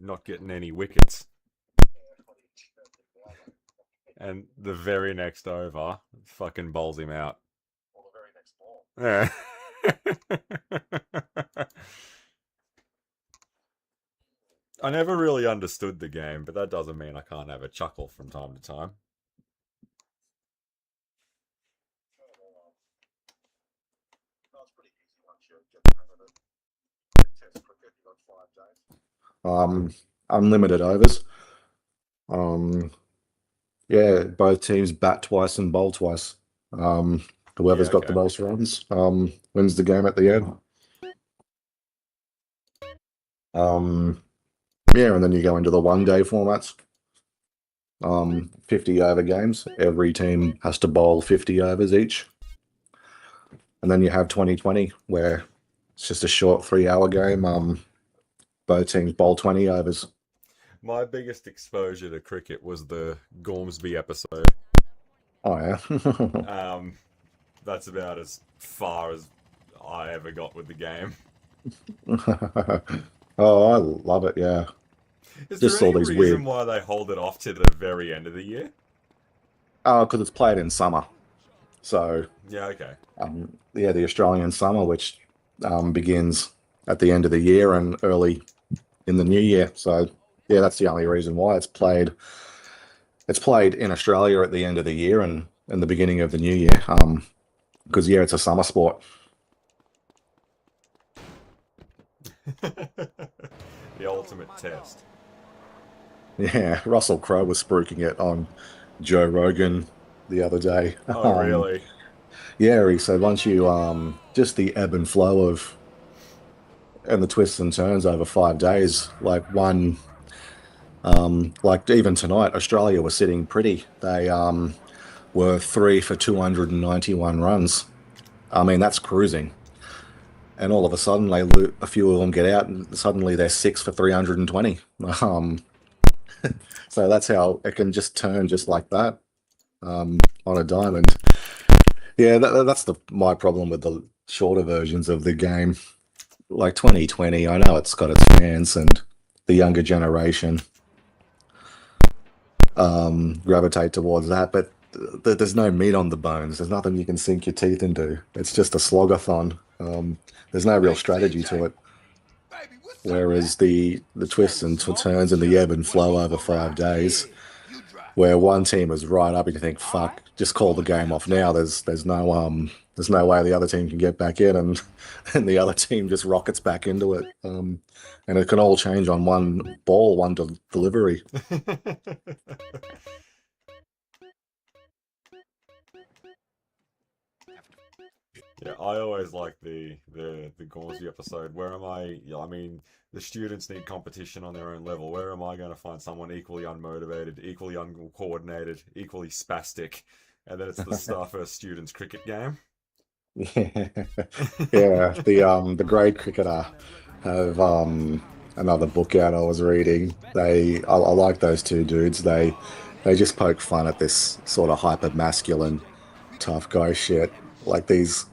not getting any wickets. And the very next over, fucking bowls him out. Yeah. I never really understood the game, but that doesn't mean I can't have a chuckle from time to time. Um, Unlimited overs. Um, yeah, both teams bat twice and bowl twice. Um, Yeah, Whoever's got the okay. most runs wins the game at the end. Um, yeah, and then you go into the 1 day formats. 50 over games. Every team has to bowl 50 overs each. And then you have 2020, where it's just a short 3 hour game. Both teams bowl 20 overs. My biggest exposure to cricket was the Gormsby episode. Oh, yeah. Um, that's about as far as I ever got with the game. Oh, I love it. Yeah. Is there Just all any these reason weird. why they hold it off to the very end of the year? Oh, because it's played in summer. So, Yeah, okay. yeah, the Australian summer, which begins at the end of the year and early in the new year. So, yeah, that's the only reason why it's played. It's played in Australia at the end of the year and the beginning of the new year. Because yeah, it's a summer sport. The ultimate test. Yeah, Russell Crowe was spruiking it on Joe Rogan the other day. Oh, really? Yeah, he said once you just the ebb and flow of and the twists and turns over 5 days, like even tonight, Australia was sitting pretty. They were three for 291 runs. I mean, that's cruising. And all of a sudden, a few of them get out, and suddenly they're six for 320. Um, so that's how it can just turn just like that on a diamond. Yeah, that's my problem with the shorter versions of the game. Like 2020, I know it's got its fans and the younger generation gravitate towards that, but there's no meat on the bones. There's nothing you can sink your teeth into. It's just a slogathon. There's no real Hey, strategy to CJ, it. baby, what's up, Whereas man? the You want twists some and smoke? turns and the ebb and Wanna flow go over for a five ride? Yeah, days, you drive. where one team is right up and you think, All right, fuck, just call the roll it game down, off now. Jack. There's no way the other team can get back in and and the other team just rockets back into it. And it can all change on one ball, delivery. Yeah, I always like the Gormsby episode. Where am I? I mean, the students need competition on their own level. Where am I going to find someone equally unmotivated, equally uncoordinated, equally spastic? And then it's the Staff versus Students cricket game. Yeah, yeah. The grade cricketer have another book out I was reading. I like those two dudes. They just poke fun at this sort of hyper masculine tough guy shit. Like these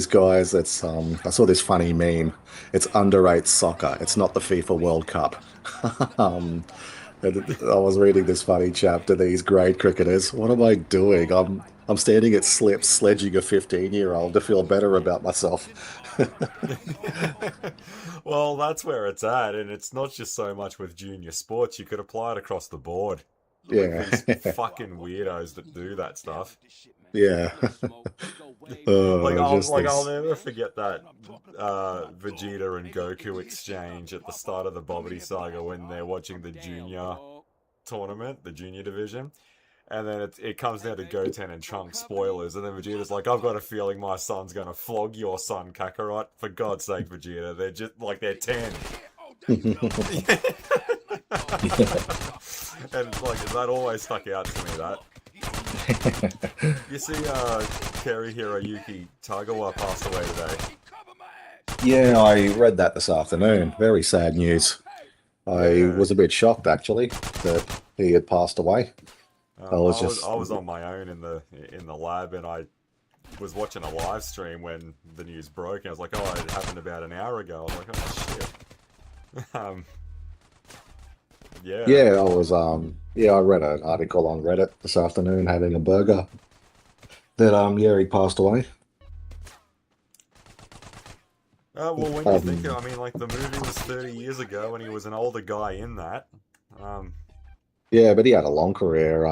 guys. It's I saw this funny meme. It's underage soccer. It's not the FIFA World Cup. um, I was reading this funny chap to these grade cricketers. What am I doing? I'm standing at slips sledging a 15-year-old to feel better about myself. Well, that's where it's at, and it's not just so much with junior sports. You could apply it across the board with Yeah, these fucking weirdos that do that stuff. yeah. Just Like I'll this. never forget that Vegeta and Goku exchange at the start of the Bobbity Saga when they're watching the junior tournament, the junior division. And then it comes down to Goten and Trunks spoilers, and then Vegeta's like, "I've got a feeling my son's gonna flog your son, Kakarot. For God's sake, Vegeta, they're just like they're 10." And like that always stuck out to me. That you see, Kerry Hiroyuki Tagawa passed away today. Yeah, I read that this afternoon. Very sad news. I Yeah, was a bit shocked actually that he had passed away. I was I just, was on my own in the lab, and I was watching a live stream when the news broke. And I was like, "Oh, it happened about an hour ago." I was like, "Oh shit." Um, Yeah. Yeah, I was yeah, I read an article on Reddit this afternoon having a burger that yeah, he passed away. Well, when you think, Um I mean, like the movie was 30 years ago, and he was an older guy in that. Um, yeah, but he had a long career.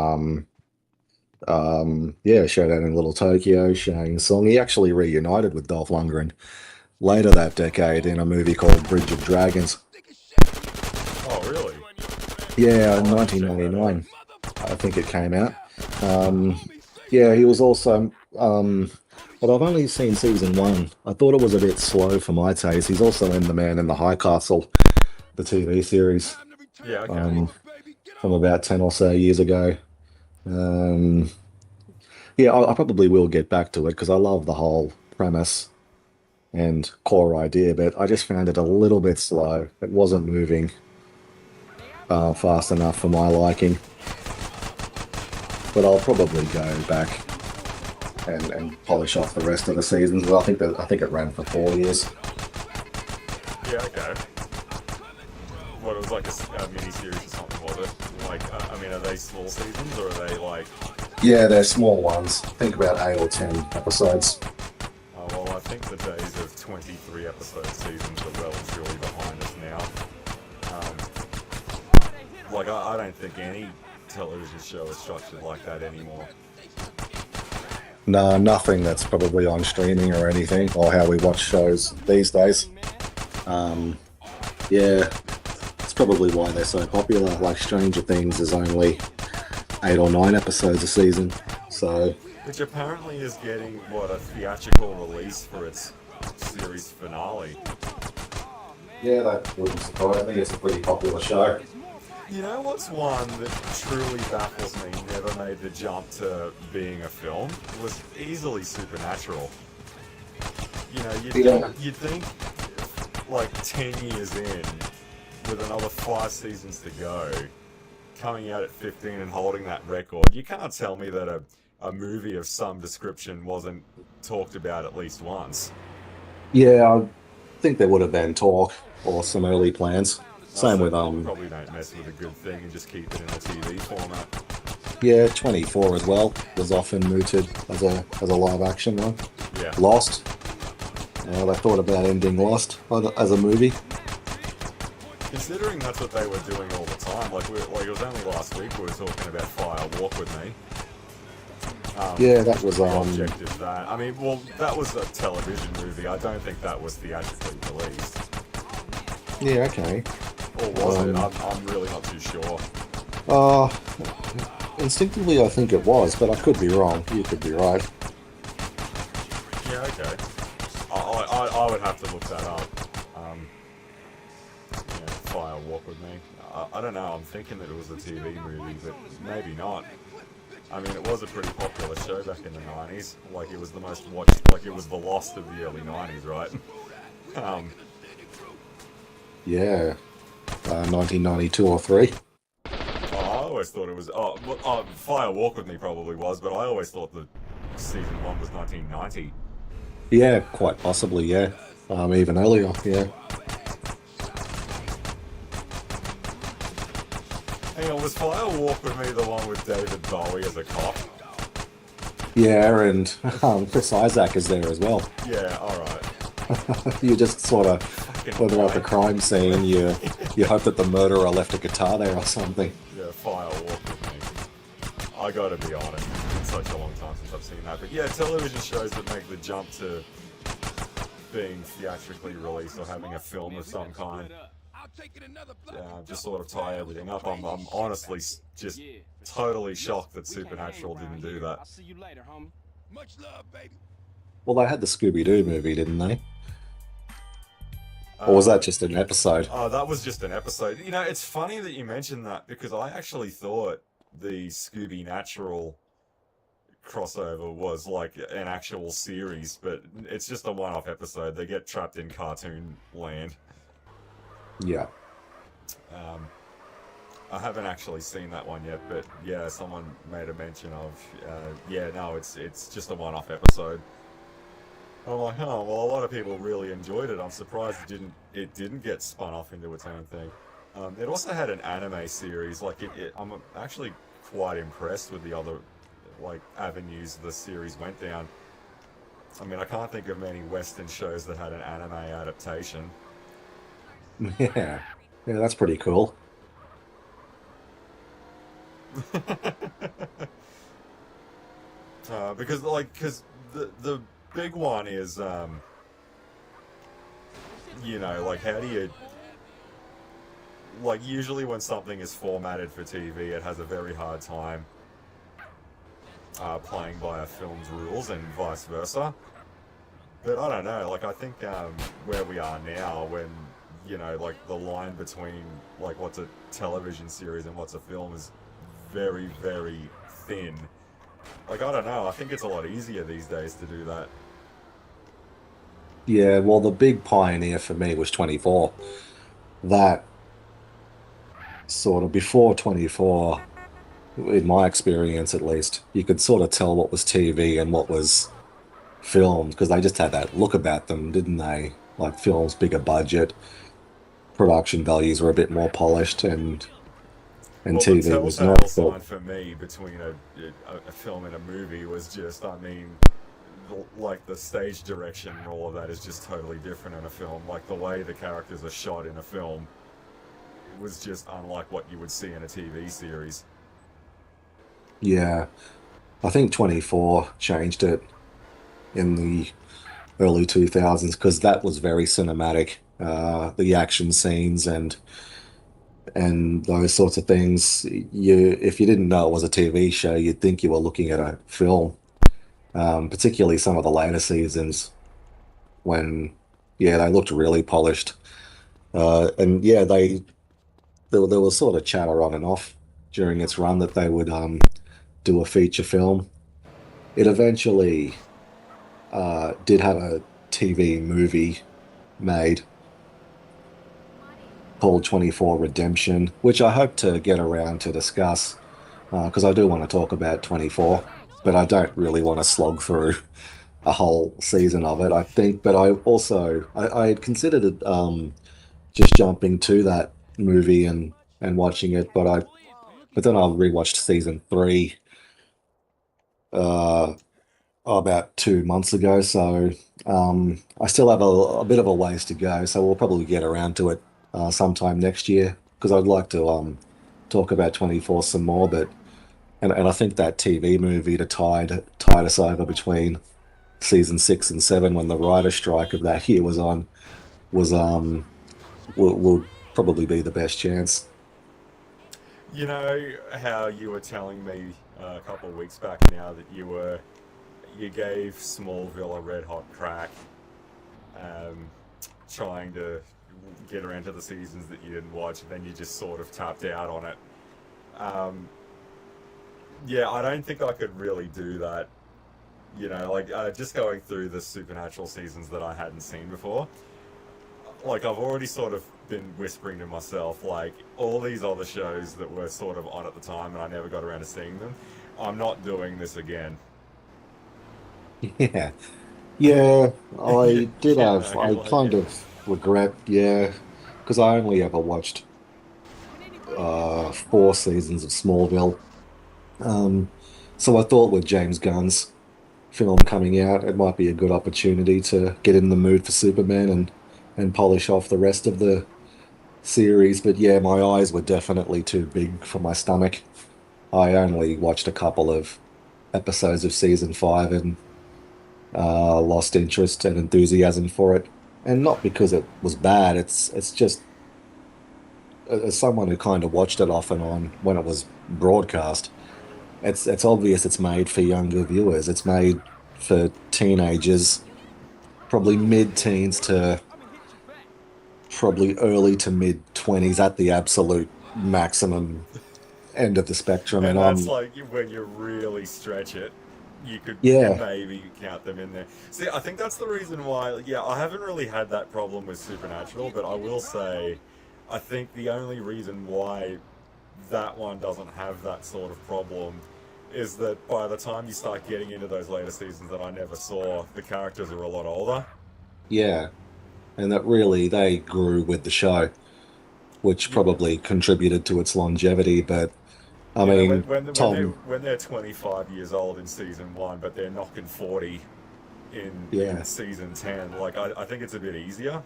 Yeah, showed out in Little Tokyo, Shang Song. He actually reunited with Dolph Lundgren later that decade in a movie called Bridge of Dragons. oh, really? Yeah, in I'll have to check that out. 1999, I think it came out. Um, yeah, he was also, but I've only seen season one. I thought it was a bit slow for my taste. He's also in The Man in the High Castle, the TV series, Yeah, okay. um, from about 10 or so years ago. Um, yeah, I probably will get back to it because I love the whole premise and core idea, but I just found it a little bit slow. It wasn't moving fast enough for my liking, but I'll probably go back and polish off the rest of the seasons. I think it ran for 4 years. Yeah, okay. What, it was like a mini series or something, was it? Like, I mean, are they small seasons or are they like? Yeah, they're small ones. Think about 8 or 10 episodes. Well, I think the days of 23 episode seasons are well and truly behind us now. Like, I don't think any television show is structured like that anymore. No, nothing that's probably on streaming or anything, or how we watch shows these days. Um, yeah, it's probably why they're so popular. Like Stranger Things is only 8 or 9 episodes a season. So Which apparently is getting, what, a theatrical release for its series finale. yeah, that wouldn't surprise me. It's a pretty popular show. You know what's one that truly baffles me, never made the jump to being a film, was easily Supernatural. You know, Yeah. you'd think, like, 10 years in, with another 5 seasons to go, coming out at 15 and holding that record, you can't tell me that a movie of some description wasn't talked about at least once. Yeah, I think there would have been talk or some early plans. Same So with probably don't mess with a good thing and just keep it in a TV format. yeah, 24 as well was often mooted as a live action one. Yeah. Lost. They thought about ending Lost as a movie. Considering that's what they were doing all the time, like it was only last week we were talking about Fire Walk with Me. Yeah, that was The object of that. I mean, well, that was a television movie. I don't think that was theatrically released. yeah, okay. Or was it? Um, I'm really not too sure. uh Instinctively I think it was, but I could be wrong. You could be right. Yeah, okay. I would have to look that up. Fire Walk with Me. I don't know. I'm thinking that it was a TV movie, but maybe not. I mean, it was a pretty popular show back in the 90s. Like, it was the most watched, like, it was the Lost of the early 90s, right? um, Yeah. 1992 or 3. I always thought it was. Fire Walk with Me probably was, but I always thought that season 1 was 1990. Yeah, quite possibly, yeah. Even earlier, yeah. Hang on, was Fire Walk with Me the one with David Bowie as a cop? Yeah, and Chris Isaac is there as well. Yeah, alright. You just sort of, Fucking whether at the right. crime scene, you hope that the murderer left a guitar there or something. Yeah, Fire Walk with Me. I gotta be honest, it's been such a long time since I've seen that. But yeah, television shows that make the jump to being theatrically released or having a film of some kind, just sort of tie everything up. I'm honestly just totally shocked that Supernatural didn't do that. Much love, baby. Well, they had the Scooby-Doo movie, didn't they? Or was Uh, that just an episode? oh, that was just an episode. You know, it's funny that you mentioned that because I actually thought the Scooby Natural crossover was like an actual series, but it's just a one-off episode. They get trapped in cartoon land. Yeah. Um, I haven't actually seen that one yet, but yeah, someone made a mention of, yeah, no, it's just a one-off episode. I'm like, well, a lot of people really enjoyed it. I'm surprised it didn't get spun off into its own thing. It also had an anime series. I'm actually quite impressed with the other like avenues the series went down. I mean, I can't think of many Western shows that had an anime adaptation. Yeah, yeah, that's pretty cool. Because the big one is like how do you like usually when something is formatted for TV, it has a very hard time playing by a film's rules and vice versa. But I don't know. Like I think where we are now, when like the line between like what's a television series and what's a film is very very thin. Like I don't know. I think it's a lot easier these days to do that. Yeah, well, the big pioneer for me was 24. That sort of before 24, in my experience at least, you could sort of tell what was TV and what was filmed because they just had that look about them, didn't they? Like films, bigger budget, production values were a bit more polished, and Well, the TV was not. telltale But sign for me between a film and a movie was just, I mean, like the stage direction and all of that is just totally different in a film. Like the way the characters are shot in a film was just unlike what you would see in a TV series. yeah, I think 24 changed it in the early 2000s because that was very cinematic. The action scenes and those sorts of things. If you didn't know it was a TV show, you'd think you were looking at a film. Particularly some of the later seasons when, yeah, they looked really polished. And yeah, there was sort of chatter on and off during its run that they would do a feature film. It eventually did have a TV movie made called 24 Redemption, which I hope to get around to discuss because I do want to talk about 24, but I don't really want to slog through a whole season of it, I think. But I had considered it just jumping to that movie and watching it, but then I rewatched season three uh about 2 months ago, so I still have a bit of a ways to go. So we'll probably get around to it sometime next year because I'd like to talk about 24 some more, but and I think that TV movie to tide us over between season 6 and 7 when the writer strike of that year was on was will probably be the best chance. You know how you were telling me a couple of weeks back now that you gave Smallville a red hot crack, um, trying to get around to the seasons that you didn't watch, and then you just sort of tapped out on it. Um, yeah, I don't think I could really do that. Just going through the supernatural seasons that I hadn't seen before. Like I've already sort of been whispering to myself, like all these other shows that were sort of on at the time, and I never got around to seeing them. I'm not doing this again. Yeah. Yeah, you, I kind of regret, yeah, because I only ever watched 4 seasons of Smallville. Um, so I thought with James Gunn's film coming out, it might be a good opportunity to get in the mood for Superman and polish off the rest of the series. But yeah, my eyes were definitely too big for my stomach. I only watched a couple of episodes of season 5 and lost interest and enthusiasm for it. And not because it was bad. It's just as someone who kind of watched it off and on when it was broadcast. It's obvious it's made for younger viewers. It's made for teenagers, probably mid-teens to probably early to mid-20s at the absolute maximum end of the spectrum. And And that's I'm like when you really stretch it, you could yeah, maybe count them in there. See, I think that's the reason why. Yeah, I haven't really had that problem with Supernatural, but I will say, I think the only reason why that one doesn't have that sort of problem is that by the time you start getting into those later seasons that I never saw, the characters are a lot older. yeah. And that really they grew with the show. which Yeah, probably contributed to its longevity. But I you know, mean, Tom, when they're 25 years old in season one, but they're knocking 40 in yeah, season 10. Like I think it's a bit easier.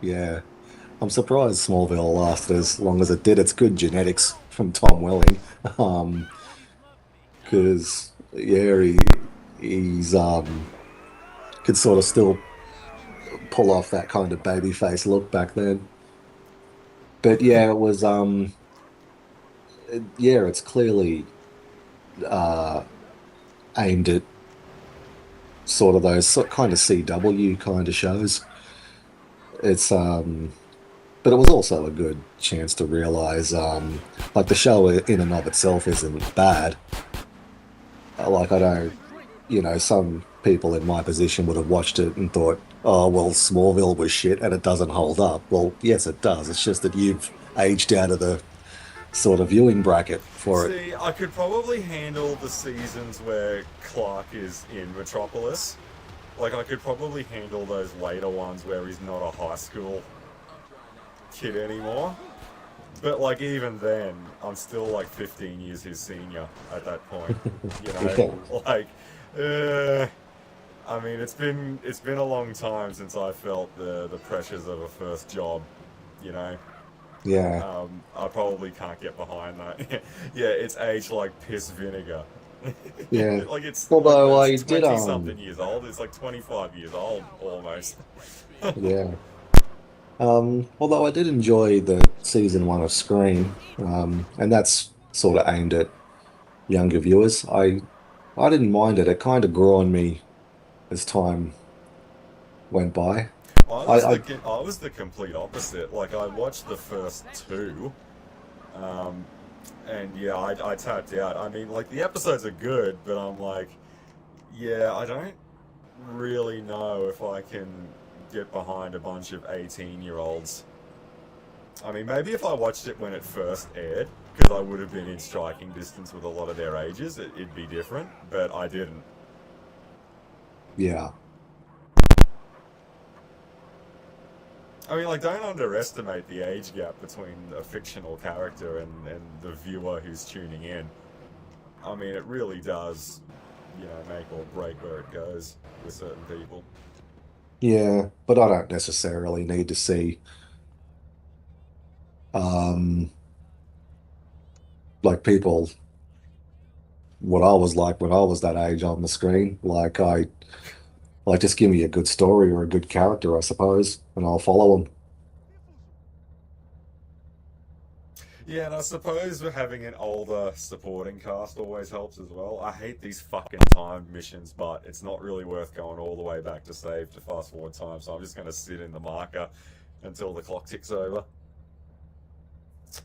yeah. I'm surprised Smallville lasted as long as it did. It's good genetics from Tom Welling. Because yeah, he's could sort of still pull off that kind of baby face look back then. But yeah, it was yeah, it's clearly uh aimed at sort of those kind of CW kind of shows. It's but it was also a good chance to realize like the show in and of itself isn't bad. Like I don't, some people in my position would have watched it and thought, oh well, Smallville was shit and it doesn't hold up. Well, yes, it does. It's just that you've aged out of the sort of viewing bracket for it. See, I could probably handle the seasons where Clark is in Metropolis. Like I could probably handle those later ones where he's not a high school kid anymore. But like even then, I'm still like 15 years his senior at that point. You know, Yeah, like, uh, I mean, it's been a long time since I felt the pressures of a first job. You know, yeah, I probably can't get behind that. Yeah, it's aged like piss vinegar. yeah. Like it's like Although that's I did 20 something years old. It's like 25 years old almost. yeah. Although I did enjoy the season one of Scream, and that's sort of aimed at younger viewers. I didn't mind it. It kind of grew on me as time went by. I I was the complete opposite. Like I watched the first two, um, and yeah, I tapped out. I mean, like the episodes are good, but I'm like, yeah, I don't really know if I can get behind a bunch of 18-year-olds. I mean, maybe if I watched it when it first aired, because I would have been in striking distance with a lot of their ages, it'd be different. But I didn't. yeah, I mean, like, don't underestimate the age gap between a fictional character and the viewer who's tuning in. I mean, it really does, make or break where it goes with certain people. yeah. But I don't necessarily need to see um like people what I was like when I was that age on the screen. Like just give me a good story or a good character, I suppose, and I'll follow them. Yeah, and I suppose having an older supporting cast always helps as well. I hate these fucking timed missions, but it's not really worth going all the way back to save to fast forward time, so I'm just going to sit in the marker until the clock ticks over.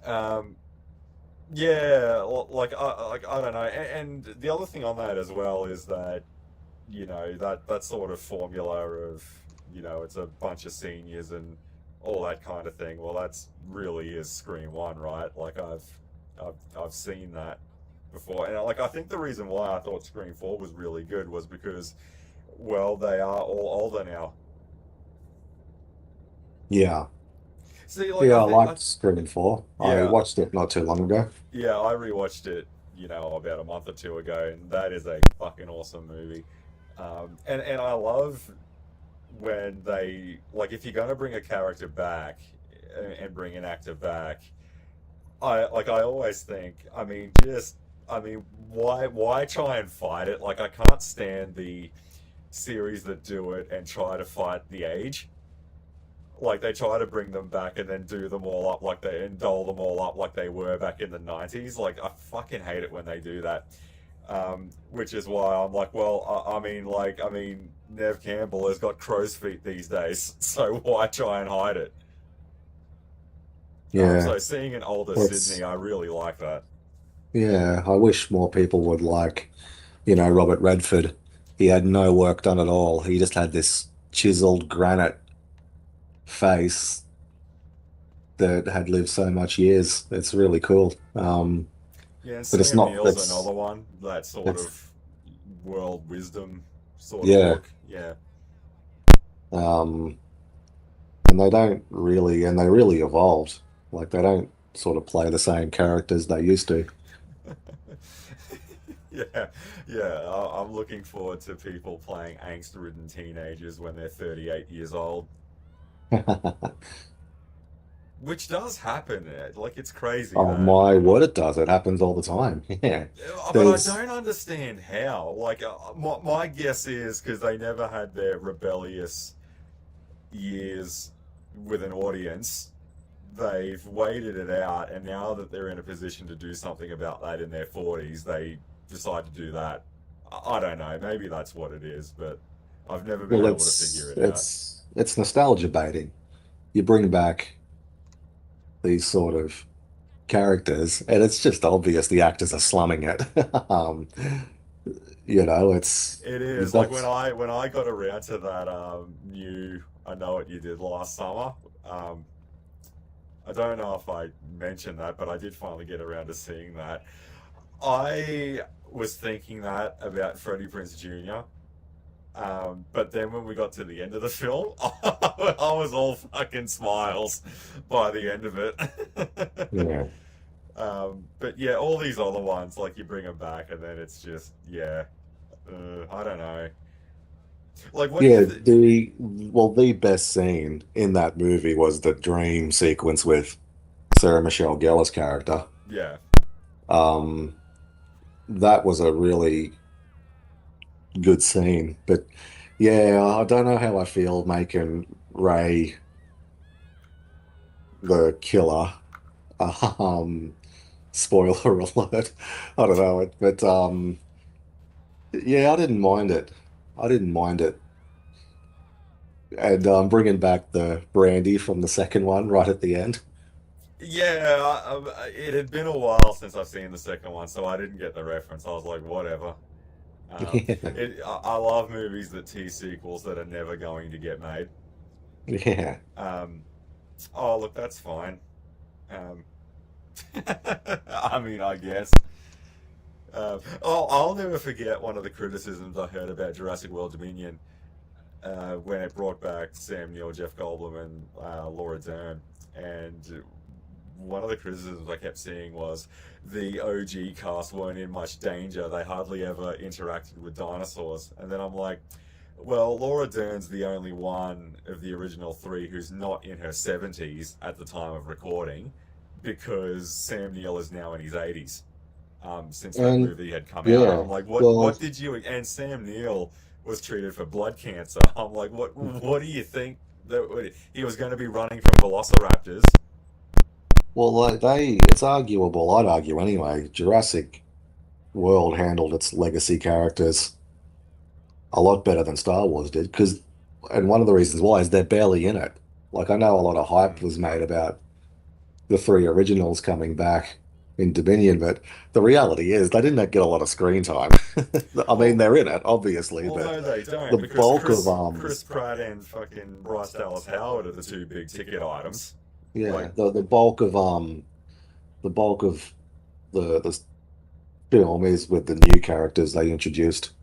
Um, yeah, like I don't know, and the other thing on that as well is that that sort of formula of it's a bunch of seniors and all that kind of thing. Well, that's really is Scream One, right? Like I've seen that before, and like I think the reason why I thought Scream Four was really good was because well they are all older now. Yeah. See, like Yeah, I I think liked Scream 4. I yeah, watched it not too long ago. yeah, I rewatched it about a month or two ago, and that is a fucking awesome movie. And I love when they like if you're gonna bring a character back and bring an actor back, I always think, I mean, why try and fight it? Like I can't stand the series that do it and try to fight the age. Like they try to bring them back and then do them all up like they and doll them all up like they were back in the 90s. Like I fucking hate it when they do that. Which is why I'm like, well, I mean, Nev Campbell has got crow's feet these days, so why try and hide it? Yeah. So seeing an older Well, Sydney, I really like that. yeah, I wish more people would like, Robert Redford. He had no work done at all. He just had this chiseled granite face that had lived so much years. It's really cool. Yeah, and But it's Sam not, Neill's another one, that sort it's, of world wisdom sort of yeah. look. Yeah. Um, and they don't really, and they really evolved. Like they don't sort of play the same characters they used to. Yeah, yeah. I'm looking forward to people playing angst-ridden teenagers when they're 38 years old, which does happen. Like it's crazy Oh that. my word, it does. It happens all the time. Yeah. But I There's don't understand how. Like, my guess is because they never had their rebellious years with an audience. They've waited it out, and now that they're in a position to do something about that in their 40s, they decide to do that. I don't know. Maybe that's what it is, but I've never been well, able to figure it out. it's nostalgia baiting. You bring back these sort of characters, and it's just obvious the actors are slumming it. Um, it's It is like that's when I got around to that new I Know What You Did Last Summer. Um, I don't know if I mentioned that, but I did finally get around to seeing that. I was thinking that about Freddie Prinze Jr. But then when we got to the end of the film, I was all fucking smiles by the end of it. yeah. But yeah, all these other ones, like you bring them back, and then it's just, yeah, I don't know. Like, what do you Yeah, think? the best scene in that movie was the dream sequence with Sarah Michelle Gellar's character. Yeah, Um, that was a really good scene. But yeah, I don't know how I feel making Ray the killer. Um, spoiler alert. I don't know it, but yeah, I didn't mind it. I didn't mind it. And bringing back the brandy from the second one right at the end. yeah. It had been a while since I've seen the second one, so I didn't get the reference. I was like, whatever. I love movies that tease sequels that are never going to get made. Yeah. Um, oh, look, that's fine. Um, I mean, I guess. I'll never forget one of the criticisms I heard about Jurassic World Dominion when it brought back Sam Neill, Jeff Goldblum, and Laura Dern. And one of the criticisms I kept seeing was the OG cast weren't in much danger. They hardly ever interacted with dinosaurs. And then I'm like, well, Laura Dern's the only one of the original three who's not in her 70s at the time of recording because Sam Neill is now in his 80s. Since that And movie had come out, I'm yeah, like, well, what did you? And Sam Neill was treated for blood cancer. I'm like, what do you think that he was going to be running from velociraptors? like it's arguable. I'd argue anyway. Jurassic World handled its legacy characters a lot better than Star Wars did. And one of the reasons why is they're barely in it. Like I know a lot of hype Mm, was made about the three originals coming back in Dominion, but the reality is they didn't get a lot of screen time. I mean, well, they're in it, obviously, well, but no, they don't the because bulk of Chris Pratt and fucking Bryce Dallas Howard are the two big ticket items. yeah, Like, the bulk of the film is with the new characters they introduced,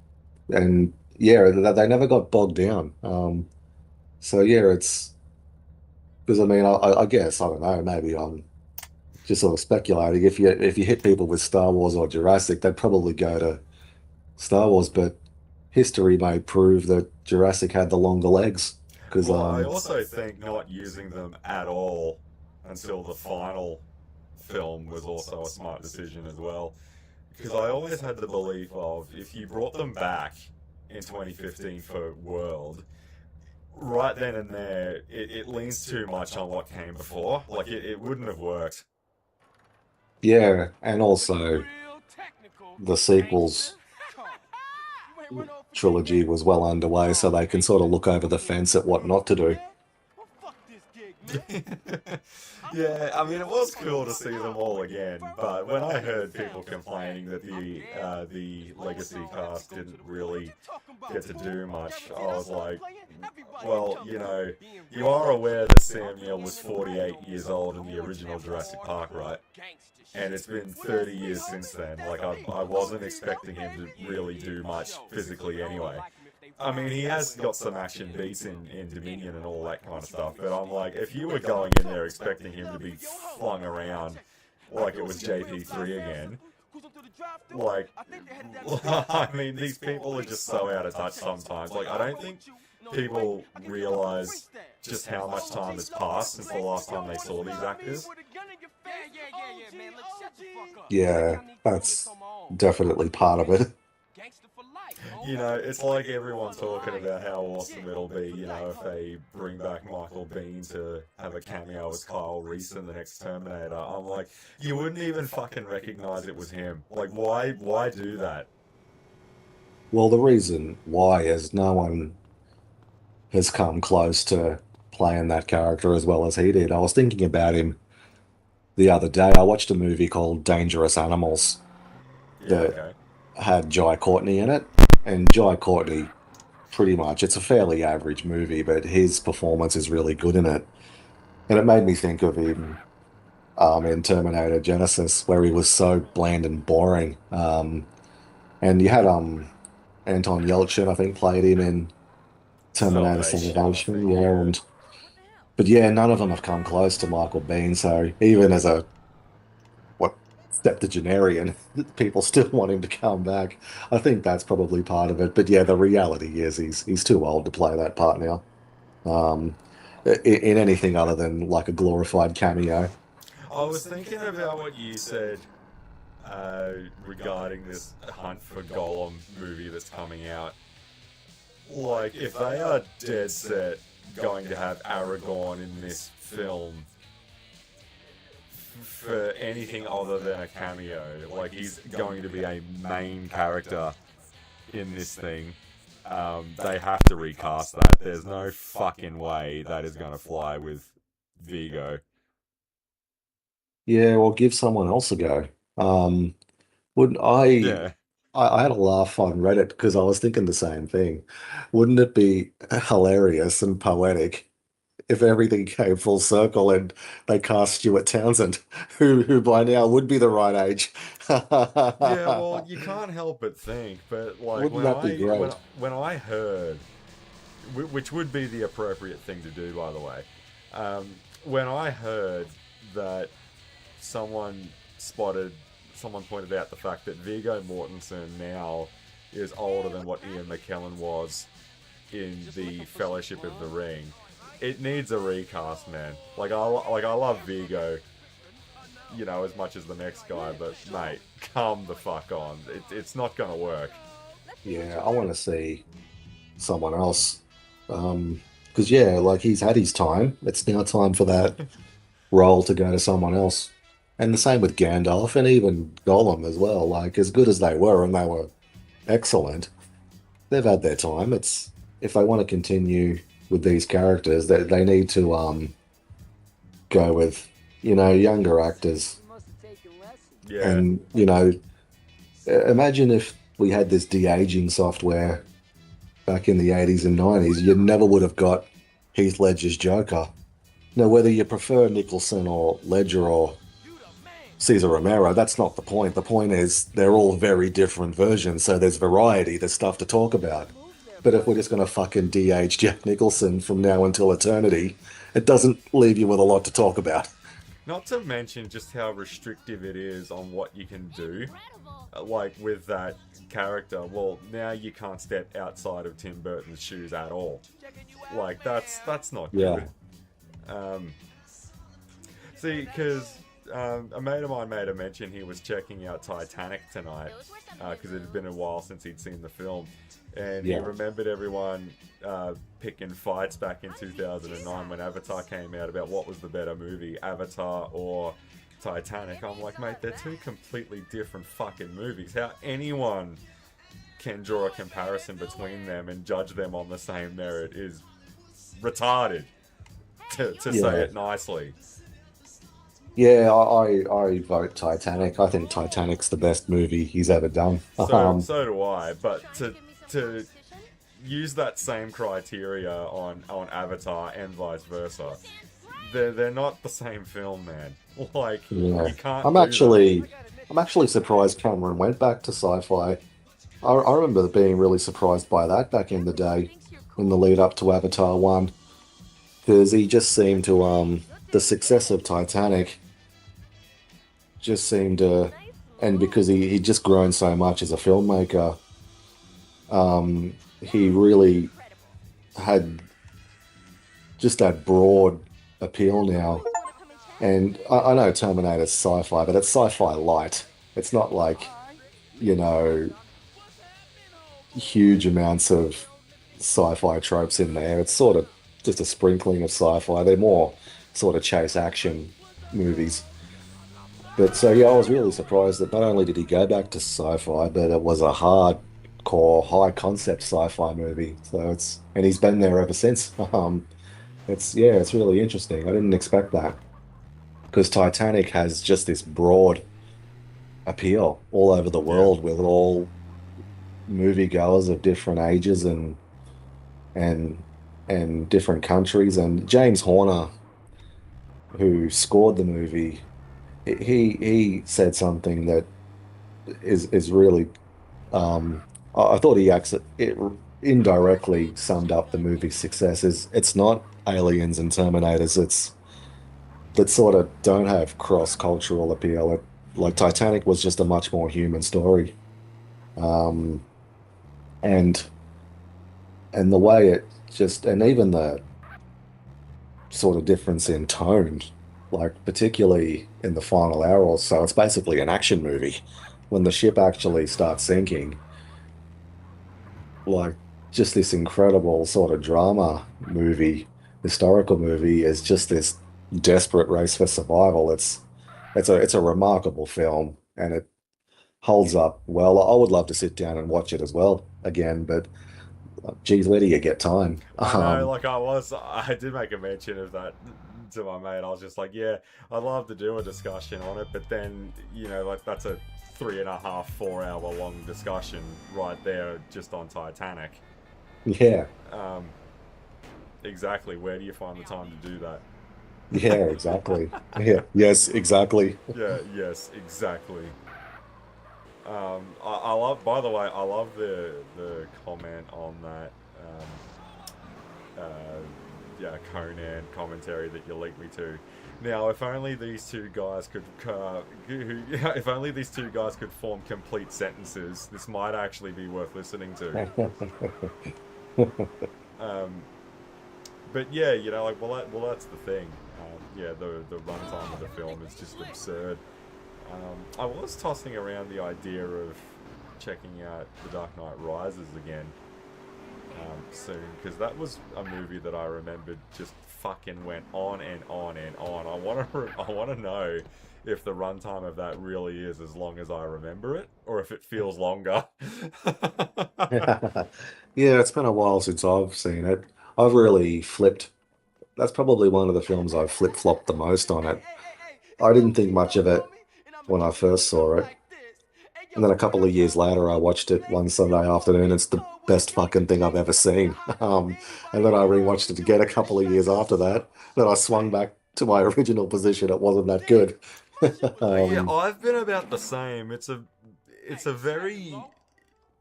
and yeah, they never got bogged down. So yeah, it's because I mean, I guess I don't know, maybe I'm just sort of speculating. If you hit people with Star Wars or Jurassic, they'd probably go to Star Wars, but history may prove that Jurassic had the longer legs because well, I also think not using them at all until the final film was also a smart decision as well. Because I always had the belief of if you brought them back in 2015 for World, right then and there, it leans too much on what came before. Like, it wouldn't have worked. yeah, and also Real technical the gangster. sequels You ain't run off with that trilogy yet? was well underway, so Oh, they can ain't sort of no look over the fucking fence at what real not to do. man. Well, fuck this gig, man. Yeah, I mean, it was cool to see them all again, but when I heard people complaining that the legacy cast didn't really get to do much, I was like, well, you are aware that Sam Neill was 48 years old in the original Jurassic Park, right? And it's been 30 years since then. Like, I wasn't expecting him to really do much physically anyway. I mean, he has got some action beats in Dominion and all that kind of stuff, but I'm like, if you were going in there expecting him to be flung around like it was JP3 again, like, I mean, these people are just so out of touch sometimes. Like, I don't think people realize just how much time has passed since the last time they saw these actors. Yeah, that's definitely part of it. You know, it's like everyone talking about how awesome it'll be, you know, if they bring back Michael Biehn to have a cameo as Kyle Reese in the next Terminator. I'm like, you wouldn't even fucking recognize it was him. Like, why do that? Well, the reason why is no one has come close to playing that character as well as he did. I was thinking about him the other day. I watched a movie called Dangerous Animals Yeah, that okay. had Jai Courtney in it, and Jai Courtney pretty much, it's a fairly average movie, but his performance is really good in it. And it made me think of him in Terminator Genesis, where he was so bland and boring. And you had Anton Yelchin, I think, played him in Terminator Salvation, I Salvation, think, yeah. yeah. And but yeah, none of them have come close to Michael Biehn. So even as a what septuagenarian, people still want him to come back. I think that's probably part of it. But yeah, the reality is he's too old to play that part now. Um, in anything other than like a glorified cameo. I was thinking about what you said regarding this Hunt for Gollum movie that's coming out. Like, if they are dead set going to have Aragorn in this film for anything other than a cameo, like he's going to be a main character in this thing, they have to recast that. There's no fucking way that is going to fly with Vigo. Yeah, well, give someone else a go. Wouldn't I? Yeah. I had a laugh on Reddit because I was thinking the same thing. Wouldn't it be hilarious and poetic if everything came full circle and they cast Stuart Townsend, who by now would be the right age? Yeah, well, you can't help but think, but like Wouldn't that be great? when I heard, which would be the appropriate thing to do, by the way, when I heard that someone someone pointed out the fact that Viggo Mortensen now is older than what Ian McKellen was in the Fellowship of the Ring. It needs a recast, man. Like I love Viggo, you know, as much as the next guy, but mate, come the fuck on. It's not gonna work. Yeah, I want to see someone else. Because yeah, like he's had his time. It's now time for that role to go to someone else. And the same with Gandalf and even Gollum as well. Like as good as they were, and they were excellent, they've had their time. It's if they want to continue with these characters, they need to go with, you know, younger actors. Yeah. And, you know, imagine if we had this de-aging software back in the 80s and 90s, you never would have got Heath Ledger's Joker. Now, whether you prefer Nicholson or Ledger or Cesar Romero, that's not the point. The point is they're all very different versions, so there's variety, there's stuff to talk about. But if we're just going to fucking de-age Jack Nicholson from now until eternity, it doesn't leave you with a lot to talk about. Not to mention just how restrictive it is on what you can do. Like with that character, well, now you can't step outside of Tim Burton's shoes at all. Like that's not Yeah. good. See, because a mate of mine made a mention he was checking out Titanic tonight because it had been a while since he'd seen the film, and he Yeah. remembered everyone picking fights back in 2009 when Avatar came out about what was the better movie, Avatar or Titanic. I'm like, mate, they're two completely different fucking movies. How anyone can draw a comparison between them and judge them on the same merit is retarded, to Yeah. say it nicely. Yeah, I vote Titanic. I think Titanic's the best movie he's ever done. So do I. But to use that same criteria on Avatar and vice versa, they're not the same film, man. Like Yeah. you can't. I'm do actually surprised Cameron went back to sci-fi. I remember being really surprised by that back in the day in the lead up to Avatar 1, because he just seemed to, the success of Titanic just seemed to, and because he'd just grown so much as a filmmaker, he really had just that broad appeal now. And I know Terminator's sci-fi, but it's sci-fi light. It's not like, you know, huge amounts of sci-fi tropes in there. It's sort of just a sprinkling of sci-fi. They're more sort of chase action movies. But so yeah, I was really surprised that not only did he go back to sci-fi, but it was a hardcore, high concept sci-fi movie. So and he's been there ever since. It's really interesting. I didn't expect that because Titanic has just this broad appeal all over the Yeah. world with all moviegoers of different ages and and different countries. And James Horner, who scored the movie, he said something that is really I thought he actually it indirectly summed up the movie's success. Is it's not aliens and Terminators, it's that sort of don't have cross-cultural appeal. Like Titanic was just a much more human story. Um, and and the way it just and even the sort of difference in tone, like particularly in the final hour or so, it's basically an action movie. When the ship actually starts sinking, like just this incredible sort of drama movie, historical movie is just this desperate race for survival. It's a remarkable film and it holds up well. I would love to sit down and watch it as well again, but geez, where do you get time? I know, like I did make a mention of that to my mate. I was just like, yeah, I'd love to do a discussion on it, but then, like that's a 3.5, 4 hour long discussion right there just on Titanic. Yeah, Um, exactly. Where do you find the time to do that? yeah, exactly. Yeah, yes, exactly. Yeah, yes, exactly. I love. By the way, I love the comment on that. Yeah, Conan commentary that you linked me to. Now, if only these two guys could, if only these two guys could form complete sentences, this might actually be worth listening to. Um, but yeah, like that's the thing. Yeah, the runtime of the film is just absurd. I was tossing around the idea of checking out The Dark Knight Rises again soon, because that was a movie that I remembered just fucking went on and on and on. I want to know if the runtime of that really is as long as I remember it, or if it feels longer. Yeah, it's been a while since I've seen it. I've really flipped. That's probably one of the films I've flip-flopped the most on it. I didn't think much of it when I first saw it. And then a couple of years later, I watched it one Sunday afternoon. It's the best fucking thing I've ever seen. And then I rewatched it again a couple of years after that. Then I swung back to my original position. It wasn't that good. Yeah, Um, I've been about the same. It's a very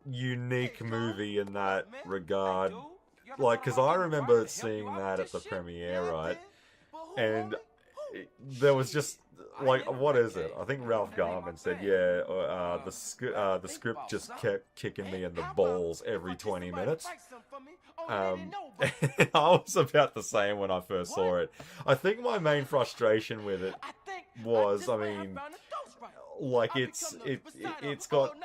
unique movie in that regard. Like, because I remember seeing that at the premiere, right? And there was just like, what is it? I think Ralph Garman said, yeah, the script just kept kicking me in the balls every 20 minutes. And I was about the same when I first saw it. I think my main frustration with it was, I mean, like it's got